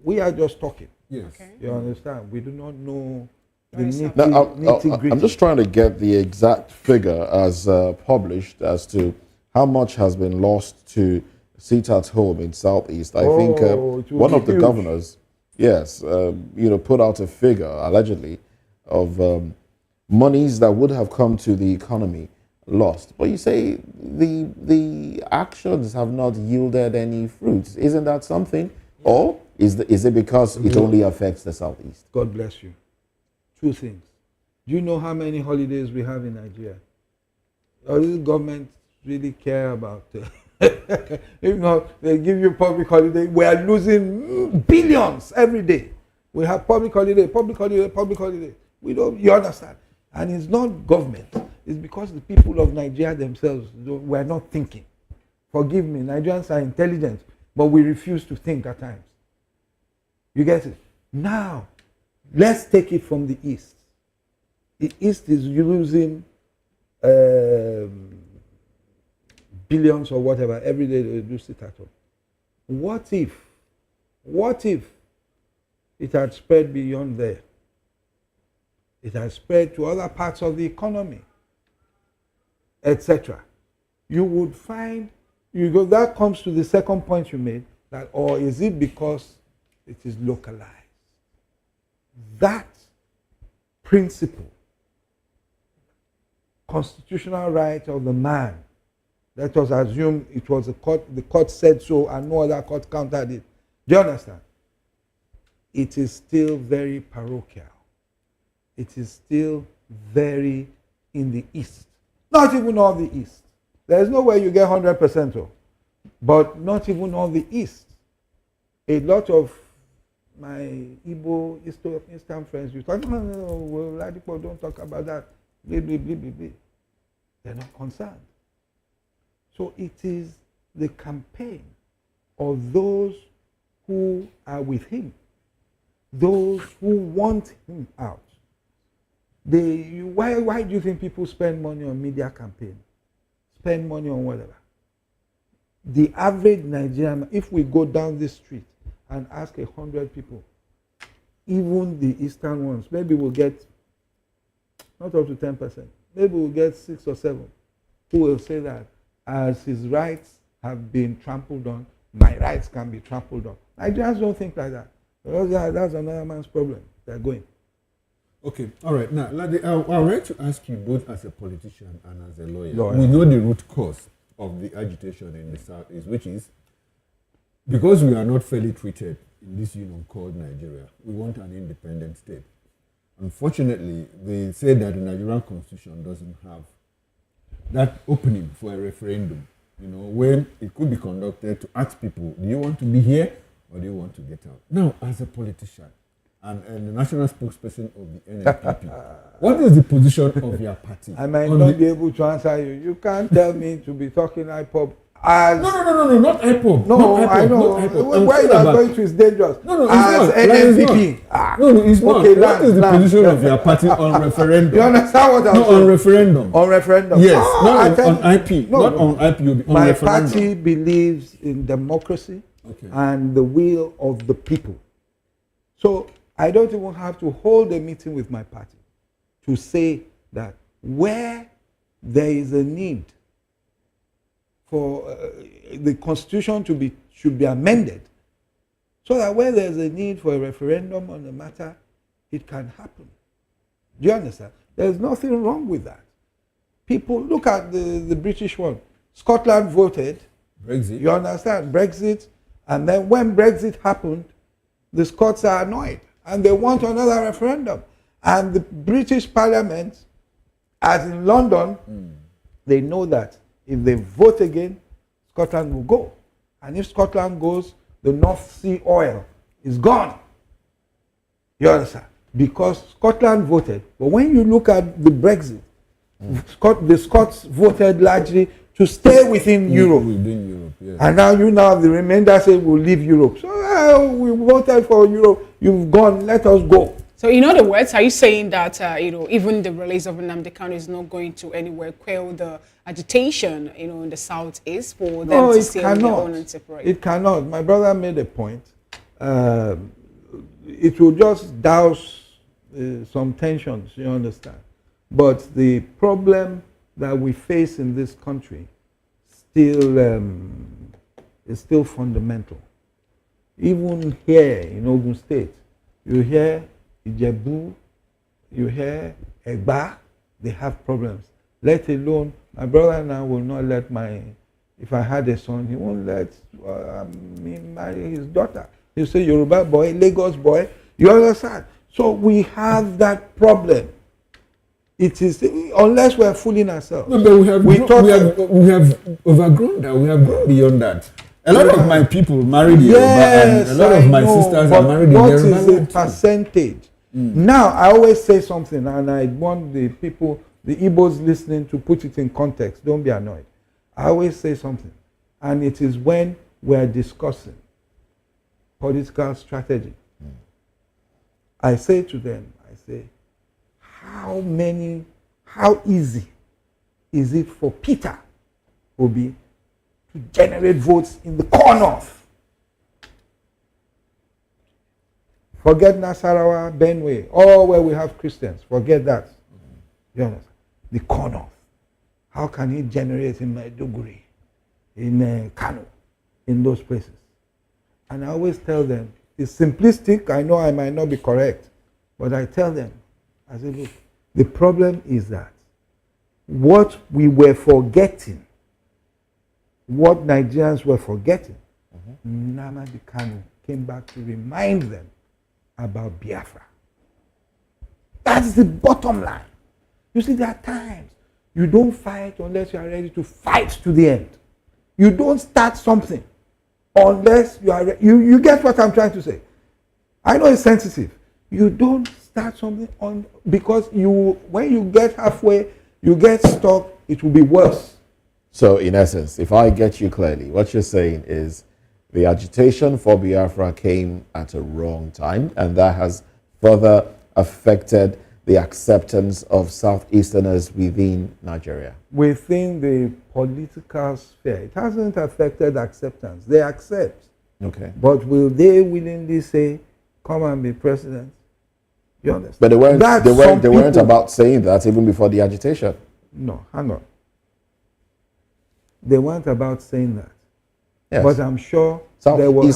We are just talking. Yes. Okay. You understand? We do not know the nitty-gritty. I'm just trying to get the exact figure as published as to how much has been lost to sit at home in Southeast. I think one of the governors, put out a figure, allegedly, of monies that would have come to the economy lost. But you say the actions have not yielded any fruits. Isn't that something? Or is it because it only affects the Southeast? God bless you. Two things. Do you know how many holidays we have in Nigeria? Does the government really care about if not, they give you public holiday. We are losing billions every day. We have public holiday, public holiday, public holiday. We don't, you understand? And it's not government. It's because the people of Nigeria themselves were not thinking. Forgive me, Nigerians are intelligent, but we refuse to think at times. You get it? Now, let's take it from the East. The East is losing billions or whatever every day they do sit at home. What if it had spread beyond there? It has spread to other parts of the economy, etc. You would find, that comes to the second point you made, that, or is it because it is localized? That principle, constitutional right of the man, let us assume it was the court said so and no other court countered it. Do you understand? It is still very parochial. It is still very in the East. Not even all the East. There is no way you get 100% of, but not even all the East. A lot of my Igbo Eastern friends, you talk, no, people don't talk about that. Blah, blah, blah, blah, blah. They're not concerned. So it is the campaign of those who are with him, those who want him out. Why do you think people spend money on media campaign? Spend money on whatever. The average Nigerian, if we go down this street and ask 100 people, even the Eastern ones, maybe we'll get not up to 10%, maybe we'll get 6 or 7 who will say that as his rights have been trampled on, my rights can be trampled on. Nigerians don't think like that. That's another man's problem. They're going. Okay, all right. Now, Ladi, I would like to ask you both as a politician and as a lawyer. We know the root cause of the agitation in the Southeast, which is because we are not fairly treated in this union called Nigeria. We want an independent state. Unfortunately, they say that the Nigerian constitution doesn't have that opening for a referendum, when it could be conducted to ask people, do you want to be here or do you want to get out? Now, as a politician and the national spokesperson of the NNPP, what is the position of your party? I might not be able to answer you. You can't tell me to be talking IPOB. No, not IPOB. No, not IPOB, I know. Not IPOB. Where you are going to is dangerous. No, it's as not. NNPP. No, it's not. Okay, what is the position of your party on referendum? You understand what I'm saying? On referendum. On referendum. Yes, not on IP. Not on IPOB. On my referendum. party believes in democracy and the will of the people. So I don't even have to hold a meeting with my party to say that where there is a need for the constitution should be amended, so that where there's a need for a referendum on the matter, it can happen. Do you understand? There's nothing wrong with that. People look at the British one. Scotland voted. Brexit. You understand? Brexit. And then when Brexit happened, the Scots are annoyed and they want another referendum. And the British Parliament, as in London, they know that if they vote again, Scotland will go. And if Scotland goes, the North Sea oil is gone. You understand? Because Scotland voted. But when you look at the Brexit, the Scots voted largely to stay within Europe. Within Europe, yes. And now the remainder say we'll leave Europe. So we voted for Europe. You've gone. Let us go. So in other words, are you saying that even the release of Nnamdi Kanu is not going to anywhere quell the agitation in the Southeast for them to stay on their own and separate? It cannot. My brother made a point. It will just douse some tensions. You understand? But the problem that we face in this country is still fundamental. Even here in Ogun State, you hear Ijebu, you hear Egba, they have problems. Let alone, my brother now will not let if I had a son, he won't let me marry his daughter. He'll say Yoruba boy, Lagos boy, you understand? So we have that problem. It is, unless we are fooling ourselves. No, but we have overgrown that. We have gone beyond that. A lot of my people married Yoruba, Yes, and a lot of my sisters are married in what Yoruba. is the percentage? Now, I always say something, and I want the people, the Igbos listening, to put it in context. Don't be annoyed. I always say something, and it is when we are discussing political strategy. I say to them, I say, how easy is it for Peter Obi to generate votes in the core north? Forget Nasarawa, Benue, all where we have Christians. Forget that. You understand? The core north. How can he generate in Maiduguri, in Kano, in those places? And I always tell them, it's simplistic. I know I might not be correct, but I tell them, I say, look, the problem is that what we were forgetting, what Nigerians were forgetting, Nnamdi Kanu came back to remind them about Biafra. That's the bottom line. You see, there are times you don't fight unless you are ready to fight to the end. You don't start something unless you are you get what I'm trying to say. I know it's sensitive. You don't start something because when you get halfway, you get stuck, it will be worse. So in essence, if I get you clearly, what you're saying is the agitation for Biafra came at a wrong time, and that has further affected the acceptance of Southeasterners within Nigeria. Within the political sphere, it hasn't affected acceptance. They accept. Okay. But will they willingly say, come and be president? You understand? But they weren't about saying that even before the agitation. No, hang on. They weren't about saying that. Yes. But I'm sure there was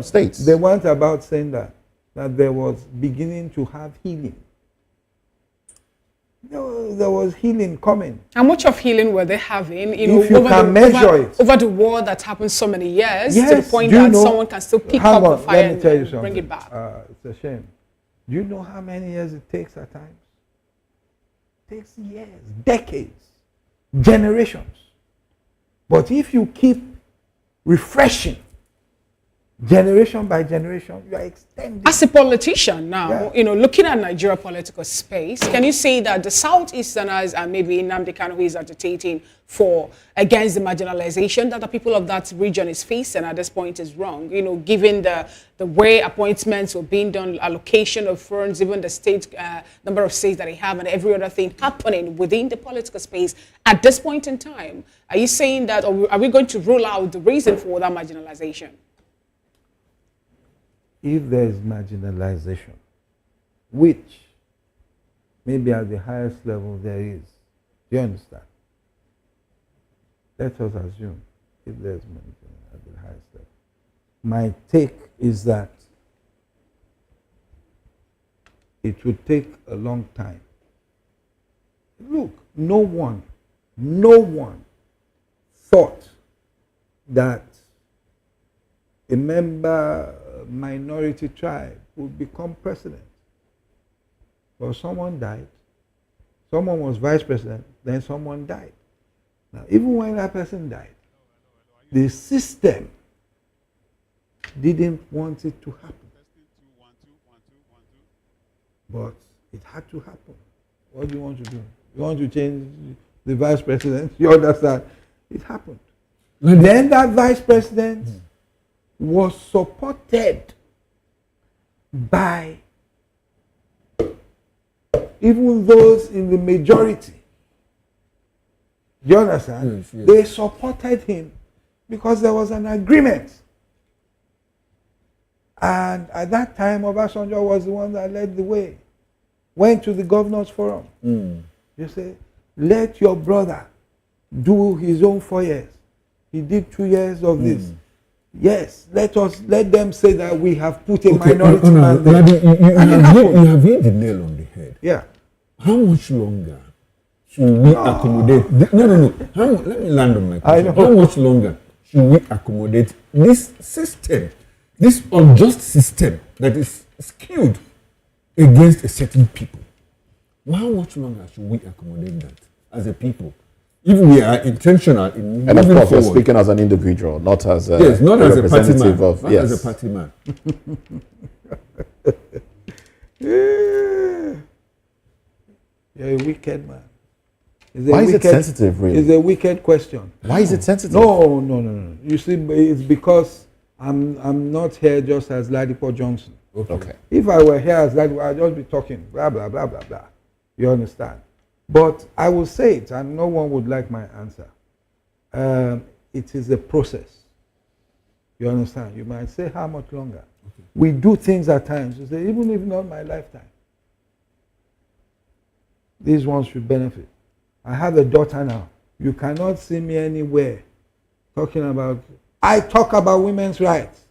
states. They weren't about saying that there was beginning to have healing. There was healing coming. How much of healing were they having? If you can measure it. Over the war that happened so many years, Yes, to the point that someone can still pick up the fire and bring it back. It's a shame. Do you know how many years it takes at times? It takes years, decades, generations. But if you keep refreshing generation by generation, you are extending. As a politician now, looking at Nigeria political space, can you say that the Southeasterners and maybe Nnamdi Kanu, who is agitating against the marginalization that the people of that region is facing at this point is wrong? Given the way appointments were being done, allocation of funds, even the state number of states that they have, and every other thing happening within the political space at this point in time. Are you saying that, or are we going to rule out the reason for that marginalization? If there is marginalization, which maybe at the highest level there is, do you understand? Let us assume if there is marginalization at the highest level. My take is that it would take a long time. Look, no one thought that a member minority tribe would become president. But someone died. Someone was vice president, then someone died. Now, even when that person died, the system didn't want it to happen. But it had to happen. What do you want to do? You want to change the vice president? You understand? It happened. Then that vice president was supported by even those in the majority. You understand? Yes. They supported him because there was an agreement. And at that time, Obasanjo was the one that led the way. Went to the governors forum. You say, let your brother do his own 4 years. He did 2 years of this. Yes, let them say that we have put a minority man there. You have hit the nail on the head. Yeah. How much longer should we accommodate? No. Let me land on my question. How much longer should we accommodate this system, this unjust system that is skewed against a certain people? How much longer should we accommodate that as a people? if we are intentional in And of moving course, we're forward, speaking as an individual, not as a, yes, not as a party man, of, not yes. as a party man. You're a wicked man. Why is it sensitive, really? It's a wicked question. Why is it sensitive? No. You see, it's because I'm not here just as Ladipo Johnson. Okay. If I were here as Ladipo, I'd just be talking, blah, blah, blah, blah, blah. You understand? But I will say it, and no one would like my answer. It is a process. You understand? You might say, how much longer? Okay. We do things at times. You say, even if not my lifetime, these ones should benefit. I have a daughter now. You cannot see me anywhere talking about, I talk about women's rights.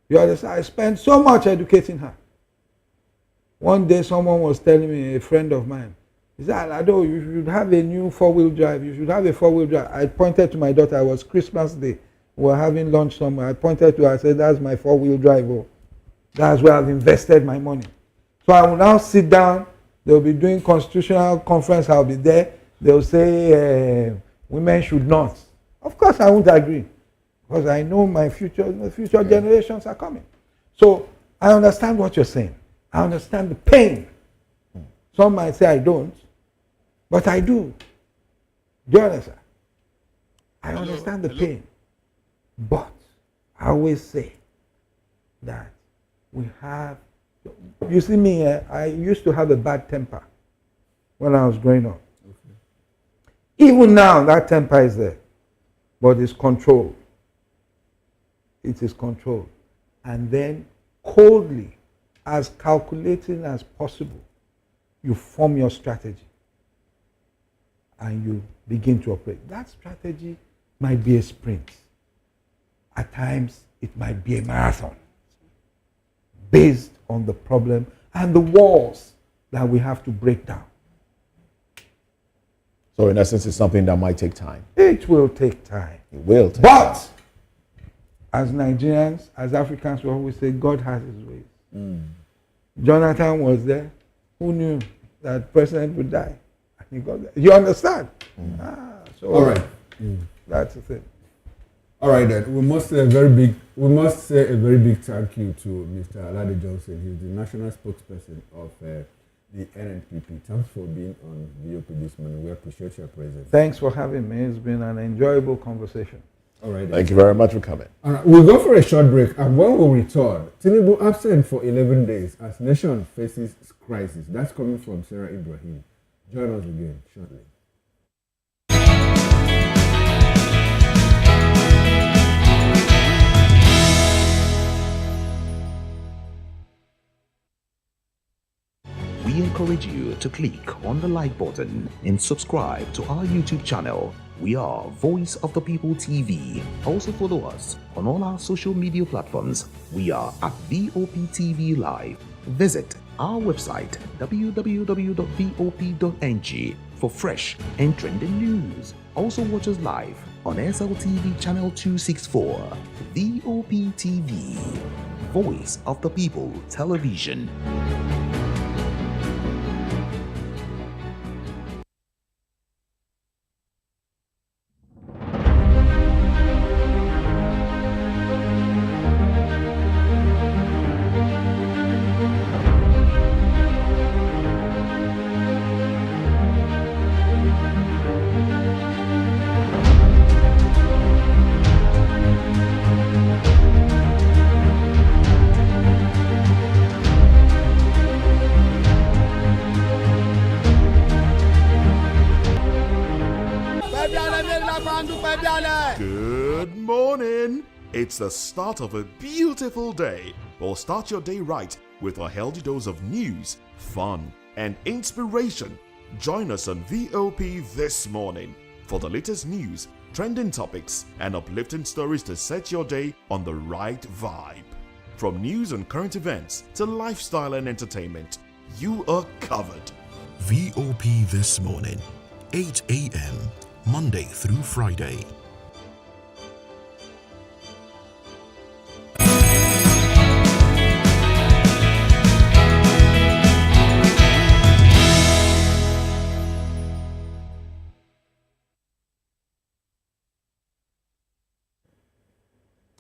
You understand? I spend so much educating her. One day someone was telling me, a friend of mine, he said, Alado, you should have a new four-wheel drive. You should have a four-wheel drive. I pointed to my daughter. It was Christmas Day. We were having lunch somewhere. I pointed to her. I said, that's my four-wheel drive. Oh. That's where I've invested my money. So I will now sit down. They'll be doing constitutional conference. I'll be there. They'll say women should not. Of course, I won't agree because I know my future generations are coming. So I understand what you're saying. I understand the pain. Some might say I don't, but I do. Do you understand? I understand the pain. But I always say that we have, you see me, I used to have a bad temper when I was growing up. Okay. Even now, that temper is there, but it's controlled. It is controlled. And then coldly, as calculating as possible, you form your strategy and you begin to operate. That strategy might be a sprint. At times, it might be a marathon based on the problem and the walls that we have to break down. So in essence, it's something that might take time. It will take time. It will take time. But as Nigerians, as Africans, we always say God has his ways. Jonathan was there. Who knew that president would die? And he got there. You understand? So all right. That's the thing. All right, then. We must say a very big thank you to Mr. Alade Johnson. He's the national spokesperson of the NNPP. Thanks for being on VOP this morning. We appreciate your presence. Thanks for having me. It's been an enjoyable conversation. All right. Thank you very much for coming. All right, we'll go for a short break, and when we return, Tinubu absent for 11 days as nation faces crisis. That's coming from Sarah Ibrahim. Join us again shortly. We encourage you to click on the like button and subscribe to our YouTube channel. We are Voice of the People TV. Also follow us on all our social media platforms. We are at VOP TV Live. Visit our website www.vop.ng for fresh and trending news. Also watch us live on SLTV channel 264. VOP TV, Voice of the People Television. Good morning. It's the start of a beautiful day. Well, start your day right with a healthy dose of news, fun, and inspiration. Join us on VOP this morning for the latest news, trending topics, and uplifting stories to set your day on the right vibe. From news and current events to lifestyle and entertainment, you are covered. VOP This Morning, 8 a.m., Monday through Friday.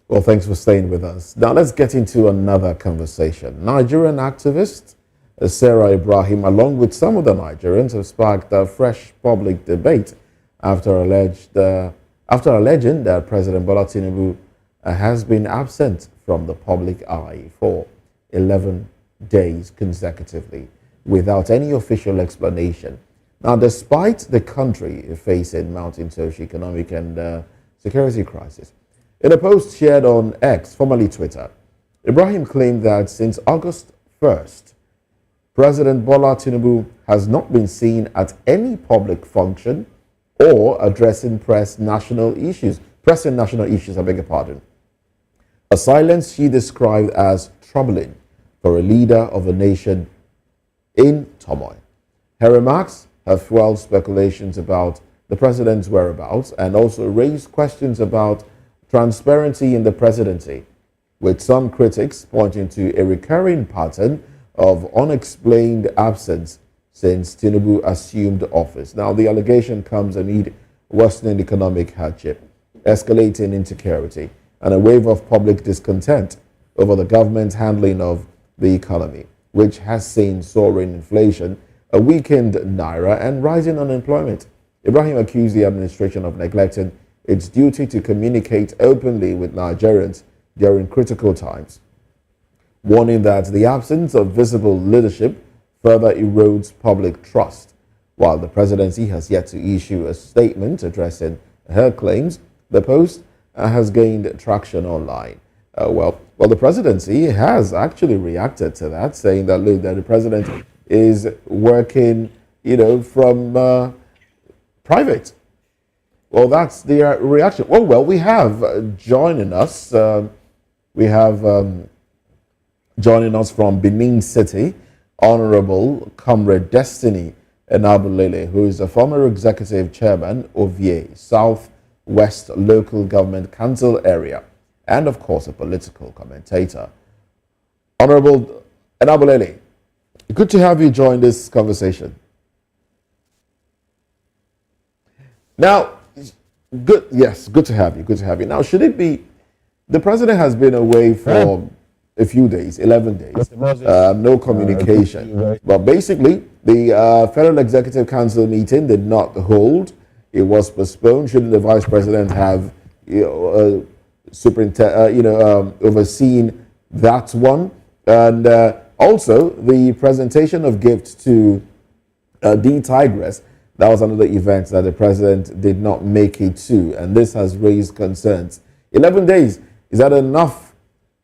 Well, thanks for staying with us. Now let's get into another conversation. Nigerian activist Sarah Ibrahim, along with some other Nigerians, have sparked a fresh public debate after alleging that President Bola Tinubu has been absent from the public eye for 11 days consecutively without any official explanation. Now, despite the country facing mounting socio-economic and security crisis, in a post shared on X, formerly Twitter, Ibrahim claimed that since August 1st, President Bola Tinubu has not been seen at any public function or addressing pressing national issues, I beg your pardon. A silence she described as troubling for a leader of a nation in turmoil. Her remarks have fueled speculations about the president's whereabouts and also raised questions about transparency in the presidency, with some critics pointing to a recurring pattern of unexplained absence since Tinubu assumed office. Now, the allegation comes amid worsening economic hardship, escalating insecurity, and a wave of public discontent over the government's handling of the economy, which has seen soaring inflation, a weakened naira, and rising unemployment. Ibrahim accused the administration of neglecting its duty to communicate openly with Nigerians during critical times, warning that the absence of visible leadership further erodes public trust. While the presidency has yet to issue a statement addressing her claims, the post has gained traction online. Well, the presidency has actually reacted to that, saying that, look, that the president is working, from private. Well, that's the reaction. Well, we have joining us. Joining us from Benin City, Honorable Comrade Destiny Enabulele, who is a former executive chairman of the South West Local Government Council area, and of course a political commentator. Honorable Enabulele, good to have you join this conversation. Now, good to have you. Good to have you. Now, should it be, the president has been away for a few days, 11 days, no communication. But basically, the Federal Executive Council meeting did not hold. It was postponed. Shouldn't the vice president have, overseen that one? And also, the presentation of gifts to the Tigress, that was another event that the president did not make it to, and this has raised concerns. 11 days, is that enough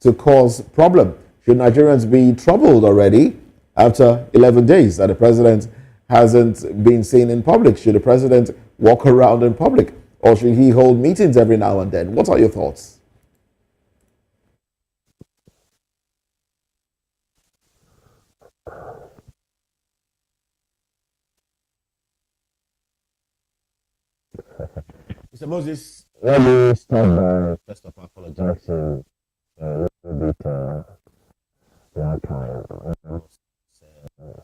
to cause problem? Should Nigerians be troubled already after 11 days that the president hasn't been seen in public? Should the president walk around in public, or should he hold meetings every now and then? What are your thoughts? Mr. Moses, let me start by first of all apologizing a little bit that time.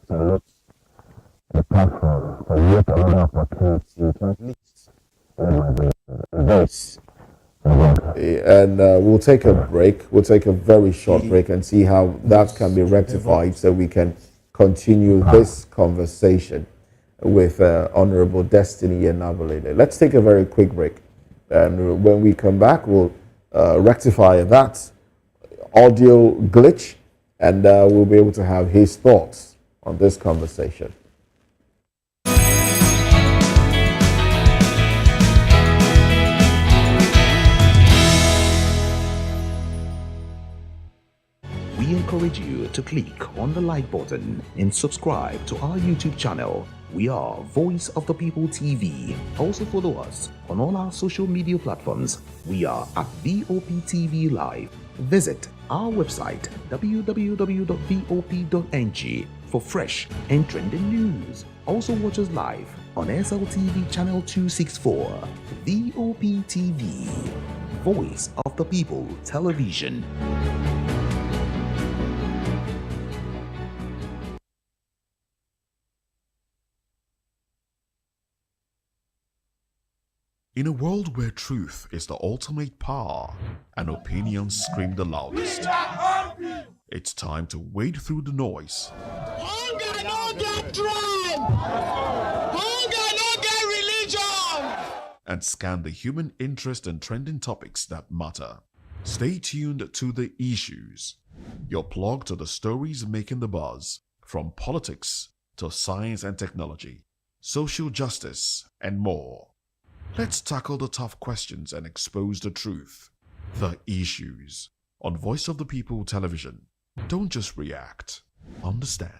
Salute the platform for yet another opportunity to at least let my voice. And we'll take a break. We'll take a very short break and see how that can be rectified so we can continue this conversation with Honorable Destiny Enabulele. Let's take a very quick break. And when we come back, we'll rectify that audio glitch and we'll be able to have his thoughts on this conversation. We encourage you to click on the like button and subscribe to our YouTube channel. We are Voice of the People TV. Also follow us on all our social media platforms. We are at VOP TV Live. Visit our website www.vop.ng for fresh and trending news. Also watch us live on SLTV channel 264. VOP TV, Voice of the People Television. In a world where truth is the ultimate power and opinions scream the loudest, it's time to wade through the noise. Hunger no get tribe. Hunger no get religion. And scan the human interest and trending topics that matter. Stay tuned to The Issues, your plug to the stories making the buzz, from politics to science and technology, social justice, and more. Let's tackle the tough questions and expose the truth. The Issues on Voice of the People Television. Don't just react, understand.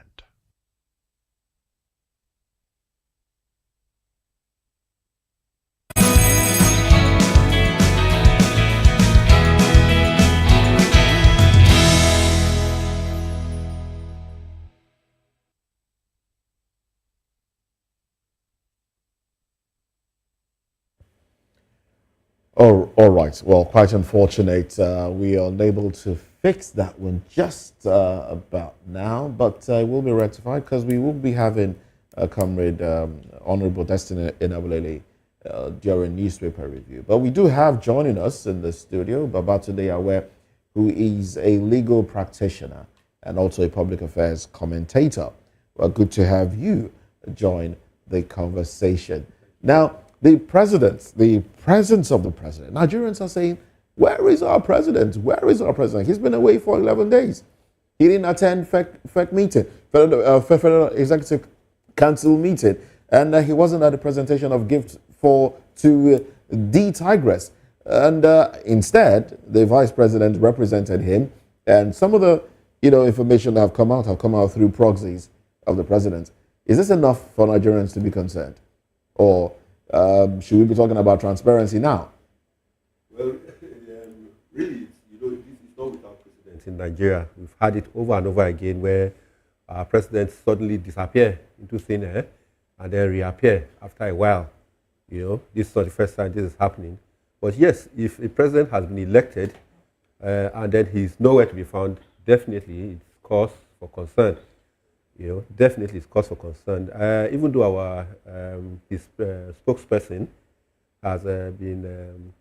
Oh, all right. Well, quite unfortunate. We are unable to fix that one just about now, but it will be rectified because we will be having Comrade Honorable Destiny Inabulele during newspaper review. But we do have joining us in the studio Babatunde Awe, who is a legal practitioner and also a public affairs commentator. Well, good to have you join the conversation. Now, the presence of the president. Nigerians are saying, where is our president? Where is our president? He's been away for 11 days. He didn't attend FEC meeting, Federal Executive Council meeting, and he wasn't at the presentation of gifts to the Tigress. And instead, the vice president represented him, and some of the information that have come out through proxies of the president. Is this enough for Nigerians to be concerned? Or should we be talking about transparency now? Well, really, this is not without precedent in Nigeria. We've had it over and over again where our presidents suddenly disappear into thin air and then reappear after a while. This is not the first time this is happening. But yes, if a president has been elected and then he's nowhere to be found, definitely it's cause for concern. Definitely it's cause for concern. Even though our his spokesperson has been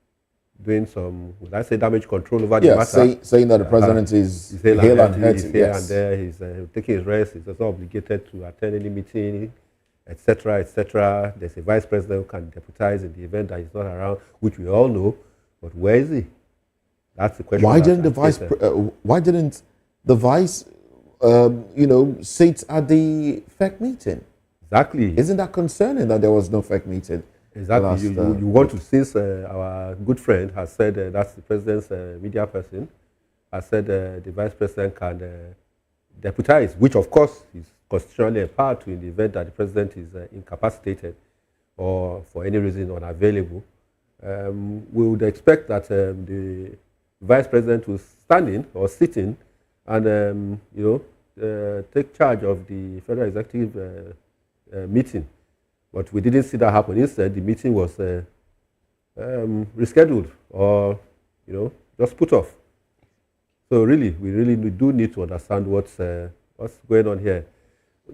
doing some, would I say, damage control over the matter. Saying that the president is here and he's here and there. He's taking his rest. He's also obligated to attend any meeting, etc., etc. There's a vice president who can deputize in the event that he's not around, which we all know. But where is he? That's the question. Why didn't the vice sit at the FEC meeting? Exactly. Isn't that concerning that there was no FEC meeting? Exactly. You want to, since our good friend has said that's the president's media person, has said the vice president can deputize, which of course is constitutionally empowered to in the event that the president is incapacitated or for any reason unavailable. We would expect that the vice president will stand in or sit in and take charge of the federal executive meeting. But we didn't see that happen. Instead, the meeting was rescheduled or just put off. So really, we do need to understand what's going on here.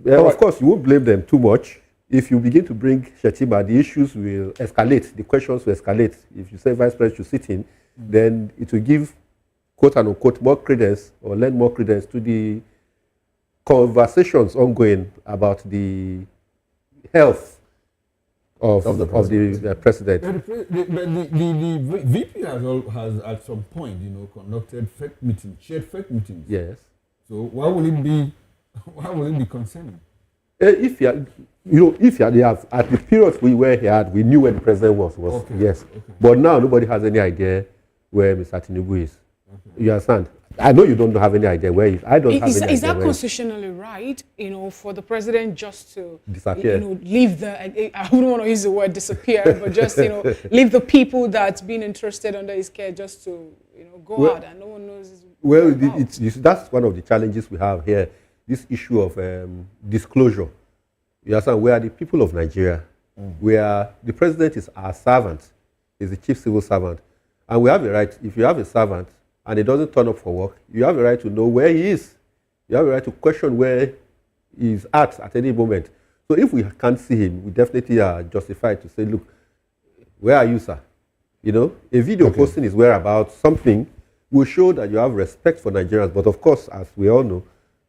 Of course, you won't blame them too much. If you begin to bring Shetima, the issues will escalate, the questions will escalate. If you say vice president should sit in, then it will give, quote unquote, more credence or lend more credence to the conversations ongoing about the health of the president. The VP has at some point, conducted shared fake meetings. Yes. So why will it be concerning? If you have at the period we knew where the president was. Okay. Yes. Okay. But now nobody has any idea where Mr. Tinubu is. Okay. You understand? I know you don't have any idea where he is. I don't have any idea. Is that constitutionally right, for the president just to disappear? Leave I wouldn't want to use the word disappear, but just leave the people that's been entrusted under his care just to go out and no one knows. Well, that's one of the challenges we have here. This issue of disclosure. You understand? We are the people of Nigeria. The president is our servant. He's the chief civil servant, and we have a right. If you have a servant and he doesn't turn up for work, you have a right to know where he is. You have a right to question where he is at any moment. So if we can't see him, we definitely are justified to say, look, where are you, sir? You know, a video posting his whereabouts, something will show that you have respect for Nigerians. But of course, as we all know,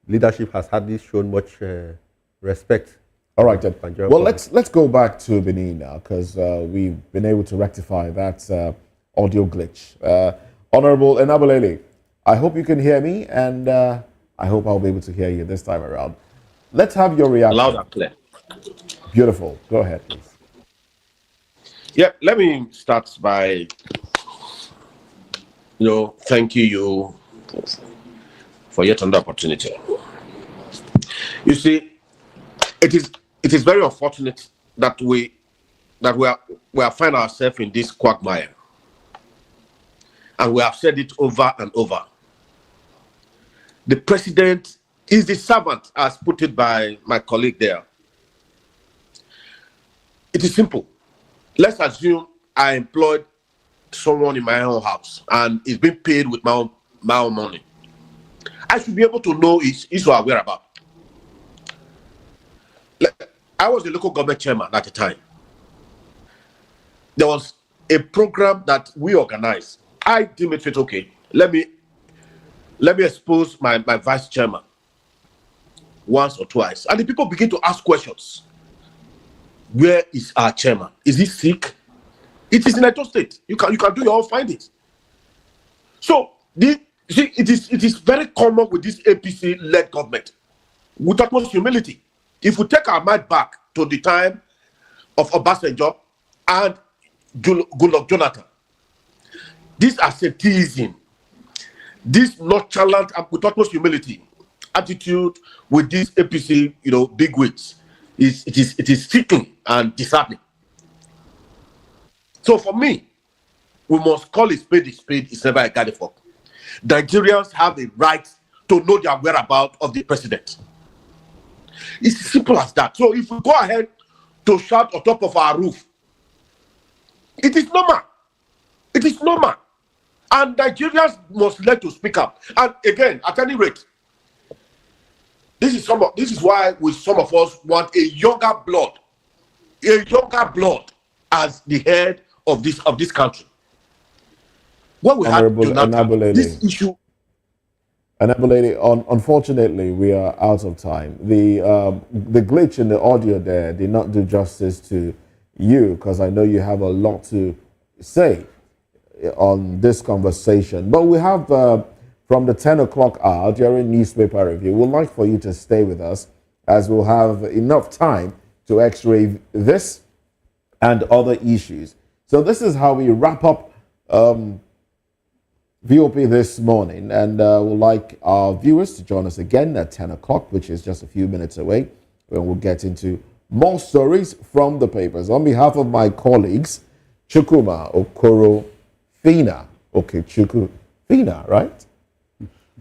leadership has hardly shown much respect. All right, then. Well, let's go back to Benin now, because we've been able to rectify that audio glitch. Honorable Enabolele, I hope you can hear me, and I hope I'll be able to hear you this time around. Let's have your reaction. Loud and clear. Beautiful. Go ahead, please. Yeah, let me start by, thanking you for yet another opportunity. You see, it is very unfortunate that we are finding ourselves in this quagmire, and we have said it over and over. The president is the servant, as put it by my colleague there. It is simple. Let's assume I employed someone in my own house and is being paid with my own money. I should be able to know his or her whereabouts. I was the local government chairman at the time. There was a program that we organized. I deemed it okay. Let me expose my vice chairman once or twice. And the people begin to ask questions. Where is our chairman? Is he sick? It is in Edo State. You can do your own findings. So it is very common with this APC-led government. With utmost humility, if we take our mind back to the time of Obasanjo and Goodluck Jonathan, this asceticism, this nonchalant and with utmost humility attitude with this APC, bigwigs, it is sickening and disheartening. So for me, we must call a spade is never a garden fork. Nigerians have a right to know their whereabouts of the president. It's simple as that. So if we go ahead to shout on top of our roof, it is normal. It is normal. And Nigerians must learn to speak up. And again, at any rate, this is why some of us want a younger blood as the head of this country. What we have this issue. Enabolele, unfortunately, we are out of time. The glitch in the audio there did not do justice to you, because I know you have a lot to say on this conversation. But we have, from the 10 o'clock hour during newspaper review, we'd like for you to stay with us, as we'll have enough time to x-ray this and other issues. So this is how we wrap up VOP this morning, and we'd like our viewers to join us again at 10 o'clock, which is just a few minutes away, when we'll get into more stories from the papers. On behalf of my colleagues, Chukwuma Okoro Fina. Okay, Chukwu Fina, right?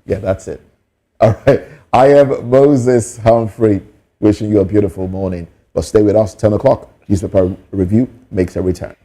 Yeah, that's it. All right. I am Moses Humphrey, wishing you a beautiful morning. But stay with us, 10 o'clock. Newspaper Review makes a return.